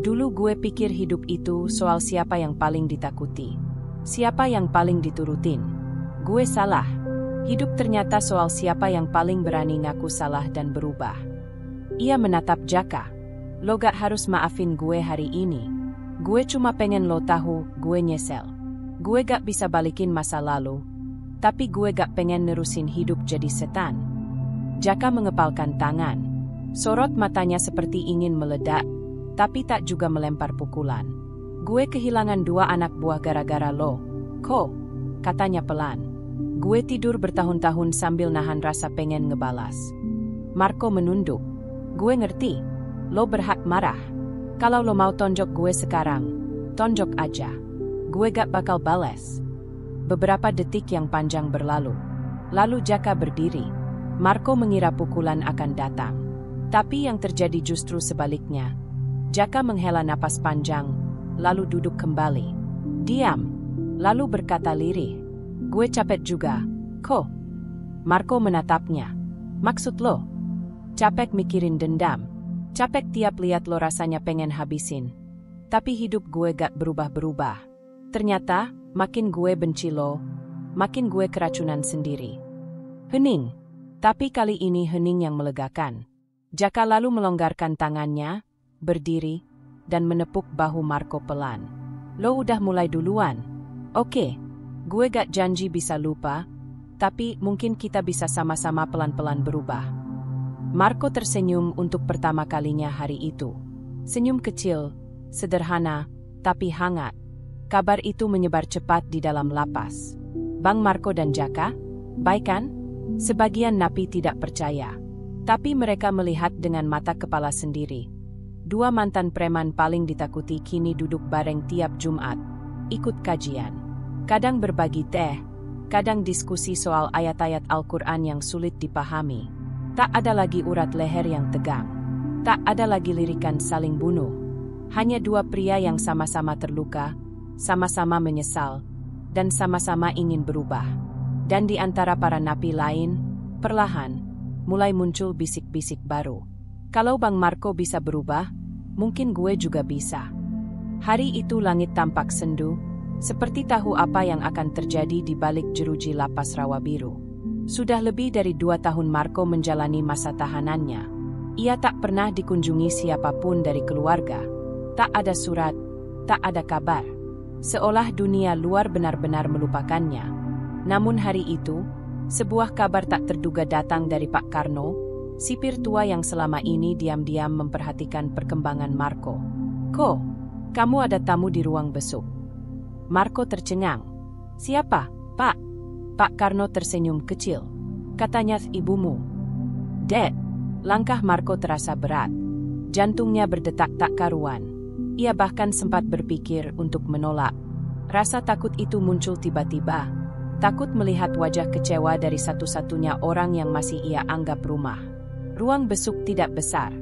"Dulu gue pikir hidup itu soal siapa yang paling ditakuti, siapa yang paling diturutin. Gue salah. Hidup ternyata soal siapa yang paling berani ngaku salah dan berubah." Ia menatap Jaka. "Lo gak harus maafin gue hari ini. Gue cuma pengen lo tahu gue nyesel. Gue gak bisa balikin masa lalu, tapi gue gak pengen nerusin hidup jadi setan." Jaka mengepalkan tangan. Sorot matanya seperti ingin meledak, tapi tak juga melempar pukulan. Gue kehilangan 2 anak buah gara-gara lo. Ko, katanya pelan. Gue tidur bertahun-tahun sambil nahan rasa pengen ngebalas. Marco menunduk. Gue ngerti. Lo berhak marah. Kalau lo mau tonjok gue sekarang, tonjok aja. Gue gak bakal balas. Beberapa detik yang panjang berlalu. Lalu Jaka berdiri. Marco mengira pukulan akan datang. Tapi yang terjadi justru sebaliknya. Jaka menghela napas panjang, lalu duduk kembali. Diam. Lalu berkata lirih. Gue capek juga, Ko. Marco menatapnya. Maksud lo? Capek mikirin dendam. Capek tiap lihat lo rasanya pengen habisin. Tapi hidup gue gak berubah-berubah. Ternyata, makin gue benci lo, makin gue keracunan sendiri. Hening. Tapi kali ini hening yang melegakan. Jaka lalu melonggarkan tangannya, berdiri, dan menepuk bahu Marco pelan. Lo udah mulai duluan. Oke, gue gak janji bisa lupa, tapi mungkin kita bisa sama-sama pelan-pelan berubah. Marco tersenyum untuk pertama kalinya hari itu. Senyum kecil, sederhana, tapi hangat. Kabar itu menyebar cepat di dalam lapas. Bang Marco dan Jaka, baik kan? Sebagian napi tidak percaya. Tapi mereka melihat dengan mata kepala sendiri. 2 mantan preman paling ditakuti kini duduk bareng tiap Jumat. Ikut kajian. Kadang berbagi teh, kadang diskusi soal ayat-ayat Al-Quran yang sulit dipahami. Tak ada lagi urat leher yang tegang. Tak ada lagi lirikan saling bunuh. Hanya 2 pria yang sama-sama terluka, sama-sama menyesal, dan sama-sama ingin berubah. Dan di antara para napi lain, perlahan, mulai muncul bisik-bisik baru. Kalau Bang Marco bisa berubah, mungkin gue juga bisa. Hari itu langit tampak sendu, seperti tahu apa yang akan terjadi di balik jeruji lapas Rawabiru. Sudah lebih dari 2 tahun Marco menjalani masa tahanannya. Ia tak pernah dikunjungi siapapun dari keluarga. Tak ada surat, tak ada kabar. Seolah dunia luar benar-benar melupakannya. Namun hari itu, sebuah kabar tak terduga datang dari Pak Karno, sipir tua yang selama ini diam-diam memperhatikan perkembangan Marco. Ko, kamu ada tamu di ruang besuk. Marco tercengang. Siapa, Pak? Pak Karno tersenyum kecil. Katanya ibumu. Dad, langkah Marco terasa berat. Jantungnya berdetak tak karuan. Ia bahkan sempat berpikir untuk menolak. Rasa takut itu muncul tiba-tiba. Takut melihat wajah kecewa dari satu-satunya orang yang masih ia anggap rumah. Ruang besuk tidak besar.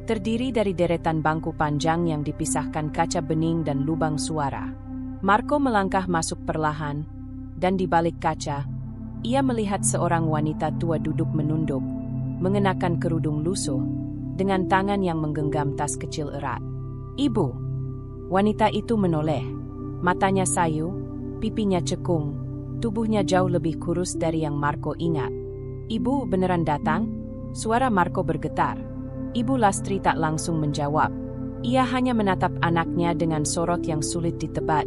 Terdiri dari deretan bangku panjang yang dipisahkan kaca bening dan lubang suara. Marco melangkah masuk perlahan, dan di balik kaca, ia melihat seorang wanita tua duduk menunduk, mengenakan kerudung lusuh, dengan tangan yang menggenggam tas kecil erat. Ibu. Wanita itu menoleh. Matanya sayu, pipinya cekung, tubuhnya jauh lebih kurus dari yang Marco ingat. Ibu beneran datang? Suara Marco bergetar. Ibu Lastri tak langsung menjawab. Ia hanya menatap anaknya dengan sorot yang sulit ditebak,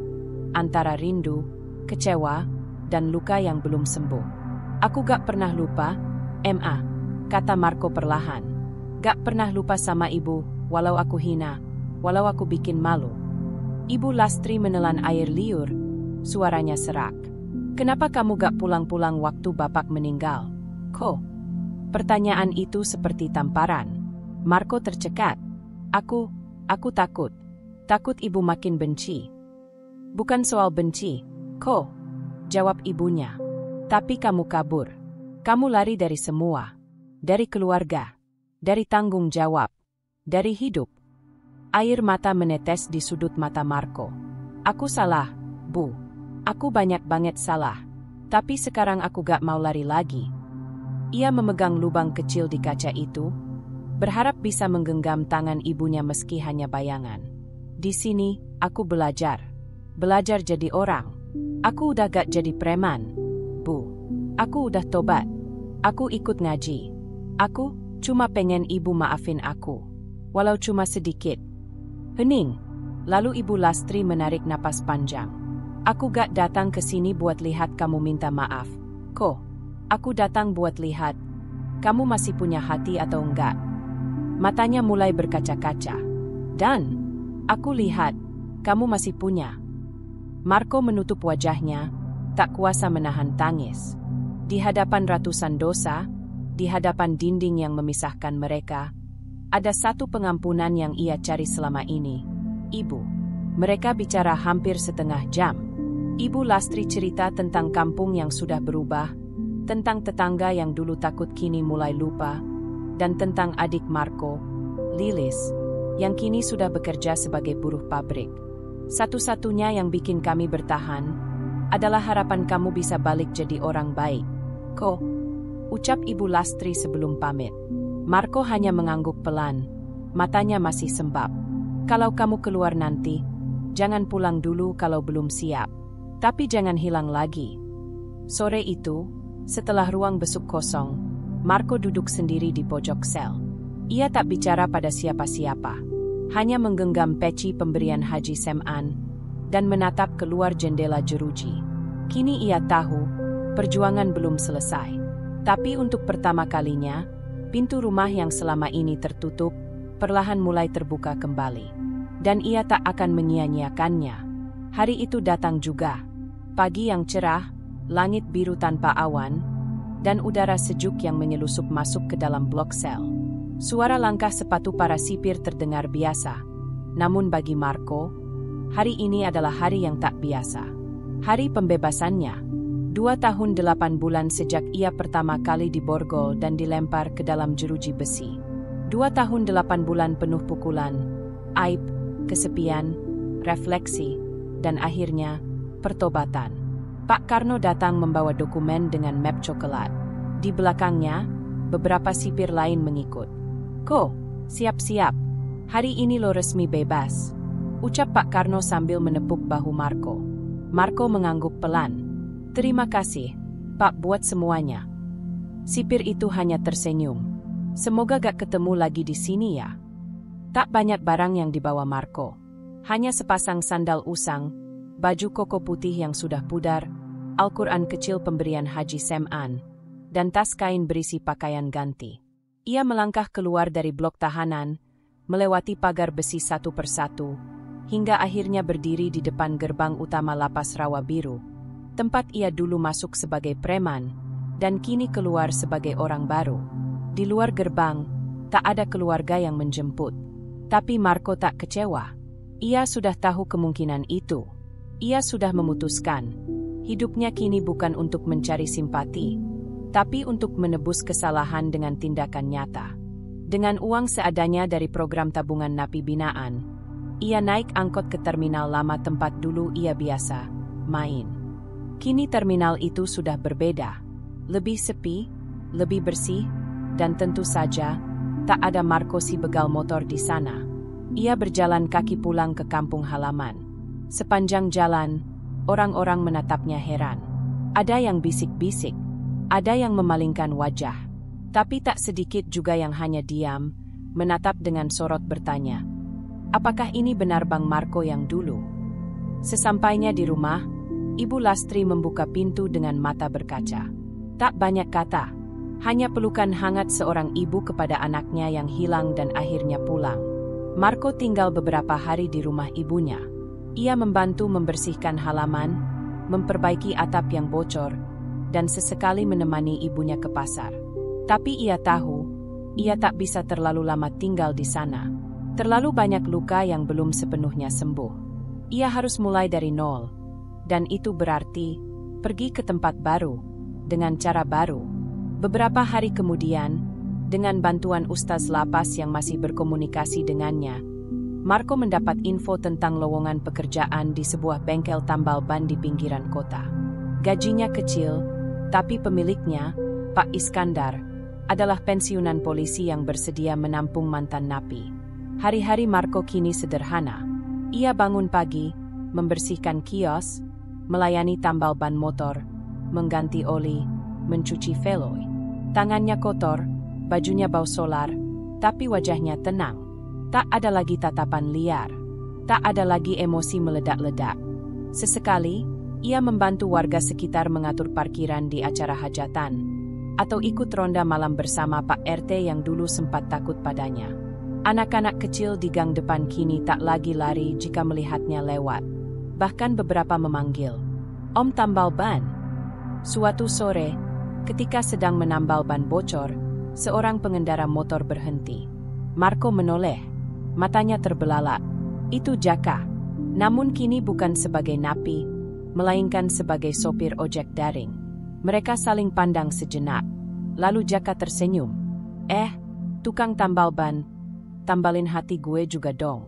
antara rindu, kecewa, dan luka yang belum sembuh. Aku gak pernah lupa, Ma, kata Marco perlahan. Gak pernah lupa sama ibu, walau aku hina, walau aku bikin malu. Ibu Lastri menelan air liur, suaranya serak. Kenapa kamu gak pulang-pulang waktu bapak meninggal? Ko? Pertanyaan itu seperti tamparan. Marco tercekat. Aku takut. Takut ibu makin benci. Bukan soal benci, Ko, jawab ibunya. Tapi kamu kabur. Kamu lari dari semua. Dari keluarga. Dari tanggung jawab. Dari hidup. Air mata menetes di sudut mata Marco. Aku salah, Bu. Aku banyak banget salah. Tapi sekarang aku gak mau lari lagi. Ia memegang lubang kecil di kaca itu, berharap bisa menggenggam tangan ibunya meski hanya bayangan. Di sini, aku belajar. Belajar jadi orang. Aku udah gak jadi preman, Bu. Aku udah tobat. Aku ikut ngaji. Aku cuma pengen ibu maafin aku. Walau cuma sedikit. Hening. Lalu Ibu Lastri menarik napas panjang. Aku gak datang ke sini buat lihat kamu minta maaf. Ko, aku datang buat lihat. Kamu masih punya hati atau enggak? Matanya mulai berkaca-kaca. Dan aku lihat, Kamu masih punya. Marco menutup wajahnya, tak kuasa menahan tangis. Di hadapan ratusan dosa, di hadapan dinding yang memisahkan mereka, ada satu pengampunan yang ia cari selama ini. Ibu. Mereka bicara hampir setengah jam. Ibu Lastri cerita tentang kampung yang sudah berubah, tentang tetangga yang dulu takut kini mulai lupa, dan tentang adik Marco, Lilis, yang kini sudah bekerja sebagai buruh pabrik. Satu-satunya yang bikin kami bertahan adalah harapan kamu bisa balik jadi orang baik. Ko, ucap Ibu Lastri sebelum pamit. Marco hanya mengangguk pelan, matanya masih sembab. Kalau kamu keluar nanti, jangan pulang dulu kalau belum siap. Tapi jangan hilang lagi. Sore itu, setelah ruang besuk kosong, Marco duduk sendiri di pojok sel. Ia tak bicara pada siapa-siapa, hanya menggenggam peci pemberian Haji Sem'an dan menatap keluar jendela jeruji. Kini ia tahu, perjuangan belum selesai. Tapi untuk pertama kalinya, pintu rumah yang selama ini tertutup, perlahan mulai terbuka kembali. Dan ia tak akan menyia-nyiakannya. Hari itu datang juga. Pagi yang cerah, langit biru tanpa awan, dan udara sejuk yang menyelusup masuk ke dalam blok sel. Suara langkah sepatu para sipir terdengar biasa. Namun bagi Marco, hari ini adalah hari yang tak biasa. Hari pembebasannya. 2 tahun 8 bulan sejak ia pertama kali diborgol dan dilempar ke dalam jeruji besi. 2 tahun 8 bulan penuh pukulan, aib, kesepian, refleksi, dan akhirnya, pertobatan. Pak Karno datang membawa dokumen dengan map coklat. Di belakangnya, beberapa sipir lain mengikut. Ko, siap-siap. Hari ini lo resmi bebas. Ucap Pak Karno sambil menepuk bahu Marco. Marco mengangguk pelan. Terima kasih, Pak, buat semuanya. Sipir itu hanya tersenyum. Semoga gak ketemu lagi di sini ya. Tak banyak barang yang dibawa Marco. Hanya sepasang sandal usang, baju koko putih yang sudah pudar, Al-Quran kecil pemberian Haji Sem'an, dan tas kain berisi pakaian ganti. Ia melangkah keluar dari blok tahanan, melewati pagar besi satu persatu, hingga akhirnya berdiri di depan gerbang utama Lapas Rawa Biru, tempat ia dulu masuk sebagai preman, dan kini keluar sebagai orang baru. Di luar gerbang, tak ada keluarga yang menjemput. Tapi Marco tak kecewa. Ia sudah tahu kemungkinan itu. Ia sudah memutuskan. Hidupnya kini bukan untuk mencari simpati, tapi untuk menebus kesalahan dengan tindakan nyata. Dengan uang seadanya dari program tabungan napi binaan, ia naik angkot ke terminal lama tempat dulu ia biasa main. Kini terminal itu sudah berbeda. Lebih sepi, lebih bersih, dan tentu saja, tak ada Marco si begal motor di sana. Ia berjalan kaki pulang ke kampung halaman. Sepanjang jalan, orang-orang menatapnya heran. Ada yang bisik-bisik, ada yang memalingkan wajah. Tapi tak sedikit juga yang hanya diam, menatap dengan sorot bertanya. Apakah ini benar Bang Marco yang dulu? Sesampainya di rumah, Ibu Lastri membuka pintu dengan mata berkaca. Tak banyak kata, hanya pelukan hangat seorang ibu kepada anaknya yang hilang dan akhirnya pulang. Marco tinggal beberapa hari di rumah ibunya. Ia membantu membersihkan halaman, memperbaiki atap yang bocor, dan sesekali menemani ibunya ke pasar. Tapi ia tahu, ia tak bisa terlalu lama tinggal di sana. Terlalu banyak luka yang belum sepenuhnya sembuh. Ia harus mulai dari nol, dan itu berarti pergi ke tempat baru, dengan cara baru. Beberapa hari kemudian, dengan bantuan Ustaz Lapas yang masih berkomunikasi dengannya, Marco mendapat info tentang lowongan pekerjaan di sebuah bengkel tambal ban di pinggiran kota. Gajinya kecil, tapi pemiliknya, Pak Iskandar, adalah pensiunan polisi yang bersedia menampung mantan napi. Hari-hari Marco kini sederhana. Ia bangun pagi, membersihkan kios, melayani tambal ban motor, mengganti oli, mencuci veloy. Tangannya kotor, bajunya bau solar, tapi wajahnya tenang. Tak ada lagi tatapan liar. Tak ada lagi emosi meledak-ledak. Sesekali, ia membantu warga sekitar mengatur parkiran di acara hajatan, atau ikut ronda malam bersama Pak RT yang dulu sempat takut padanya. Anak-anak kecil di gang depan kini tak lagi lari jika melihatnya lewat. Bahkan beberapa memanggil, "Om tambal ban." Suatu sore, ketika sedang menambal ban bocor, seorang pengendara motor berhenti. Marco menoleh, matanya terbelalak. Itu Jaka. Namun kini bukan sebagai napi, melainkan sebagai sopir ojek daring. Mereka saling pandang sejenak. Lalu Jaka tersenyum. Tukang tambal ban, tambalin hati gue juga dong."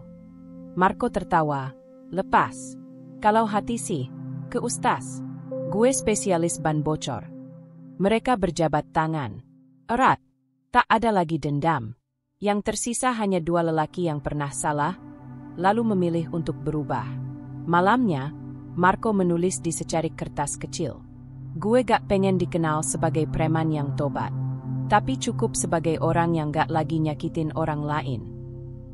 Marco tertawa. "Lepas. Kalau hati sih, ke Ustaz. Gue spesialis ban bocor." Mereka berjabat tangan. Erat. Tak ada lagi dendam. Yang tersisa hanya dua lelaki yang pernah salah, lalu memilih untuk berubah. Malamnya, Marco menulis di secarik kertas kecil. "Gue gak pengen dikenal sebagai preman yang tobat, tapi cukup sebagai orang yang gak lagi nyakitin orang lain."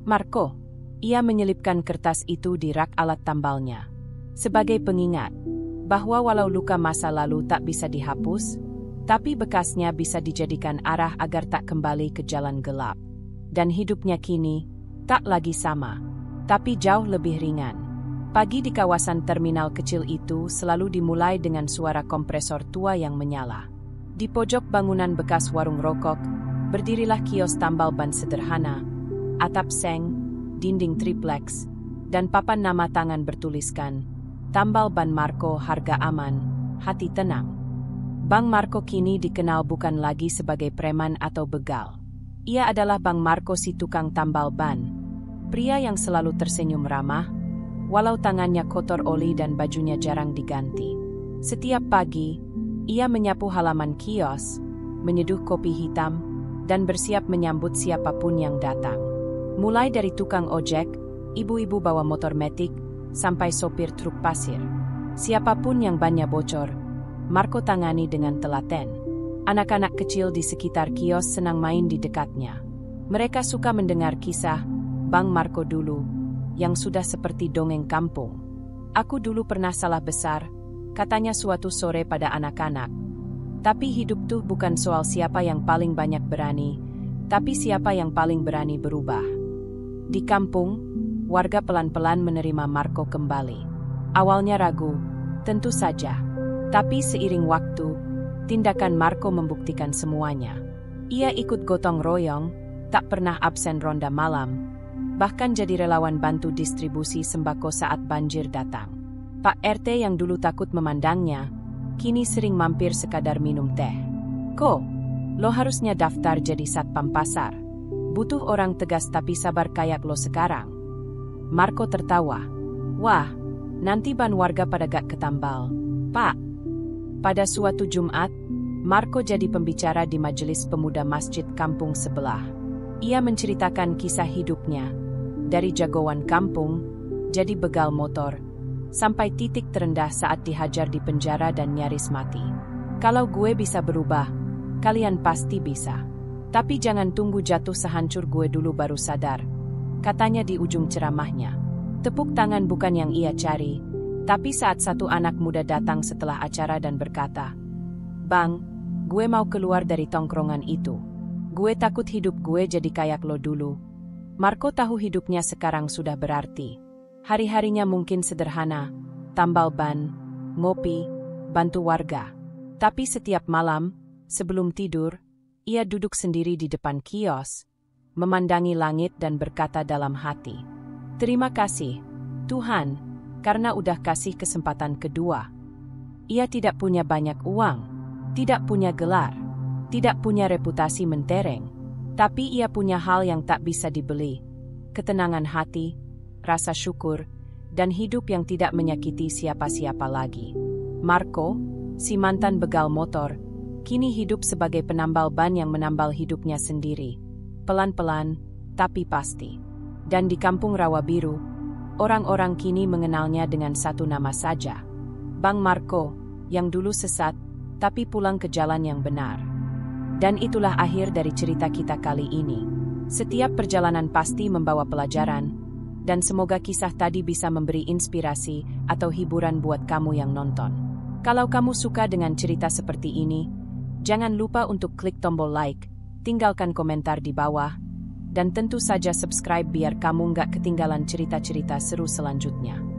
Marco. Ia menyelipkan kertas itu di rak alat tambalnya. Sebagai pengingat, bahwa walau luka masa lalu tak bisa dihapus, tapi bekasnya bisa dijadikan arah agar tak kembali ke jalan gelap. Dan hidupnya kini, tak lagi sama, tapi jauh lebih ringan. Pagi di kawasan terminal kecil itu selalu dimulai dengan suara kompresor tua yang menyala. Di pojok bangunan bekas warung rokok, berdirilah kios tambal ban sederhana, atap seng, dinding triplex, dan papan nama tangan bertuliskan, "Tambal ban Marco, harga aman, hati tenang." Bang Marco kini dikenal bukan lagi sebagai preman atau begal. Ia adalah Bang Marco si tukang tambal ban. Pria yang selalu tersenyum ramah, walau tangannya kotor oli dan bajunya jarang diganti. Setiap pagi, ia menyapu halaman kios, menyeduh kopi hitam, dan bersiap menyambut siapapun yang datang. Mulai dari tukang ojek, ibu-ibu bawa motor metik, sampai sopir truk pasir. Siapapun yang bannya bocor, Marco tangani dengan telaten. Anak-anak kecil di sekitar kios senang main di dekatnya. Mereka suka mendengar kisah Bang Marco dulu, yang sudah seperti dongeng kampung. "Aku dulu pernah salah besar," katanya suatu sore pada anak-anak. "Tapi hidup tuh bukan soal siapa yang paling banyak berani, tapi siapa yang paling berani berubah." Di kampung, warga pelan-pelan menerima Marco kembali. Awalnya ragu, tentu saja. Tapi seiring waktu, tindakan Marco membuktikan semuanya. Ia ikut gotong royong, tak pernah absen ronda malam, bahkan jadi relawan bantu distribusi sembako saat banjir datang. Pak RT yang dulu takut memandangnya, kini sering mampir sekadar minum teh. "Ko, lo harusnya daftar jadi satpam pasar. Butuh orang tegas tapi sabar kayak lo sekarang." Marco tertawa. "Wah, nanti ban warga pada gak ketambal, Pak." Pada suatu Jumat, Marco jadi pembicara di majelis pemuda masjid kampung sebelah. Ia menceritakan kisah hidupnya, dari jagoan kampung, jadi begal motor, sampai titik terendah saat dihajar di penjara dan nyaris mati. "Kalau gue bisa berubah, kalian pasti bisa. Tapi jangan tunggu jatuh sehancur gue dulu baru sadar," katanya di ujung ceramahnya. Tepuk tangan bukan yang ia cari, tapi saat satu anak muda datang setelah acara dan berkata, "Bang, gue mau keluar dari tongkrongan itu. Gue takut hidup gue jadi kayak lo dulu." Marco tahu hidupnya sekarang sudah berarti. Hari-harinya mungkin sederhana, tambal ban, ngopi, bantu warga. Tapi setiap malam, sebelum tidur, ia duduk sendiri di depan kios, memandangi langit dan berkata dalam hati, "Terima kasih, Tuhan, karena udah kasih kesempatan kedua." Ia tidak punya banyak uang, tidak punya gelar, tidak punya reputasi mentereng, tapi ia punya hal yang tak bisa dibeli, ketenangan hati, rasa syukur, dan hidup yang tidak menyakiti siapa-siapa lagi. Marco, si mantan begal motor, kini hidup sebagai penambal ban yang menambal hidupnya sendiri, pelan-pelan, tapi pasti. Dan di kampung Rawabiru, orang-orang kini mengenalnya dengan satu nama saja, Bang Marco, yang dulu sesat, tapi pulang ke jalan yang benar. Dan itulah akhir dari cerita kita kali ini. Setiap perjalanan pasti membawa pelajaran, dan semoga kisah tadi bisa memberi inspirasi atau hiburan buat kamu yang nonton. Kalau kamu suka dengan cerita seperti ini, jangan lupa untuk klik tombol like, tinggalkan komentar di bawah, dan tentu saja subscribe biar kamu nggak ketinggalan cerita-cerita seru selanjutnya.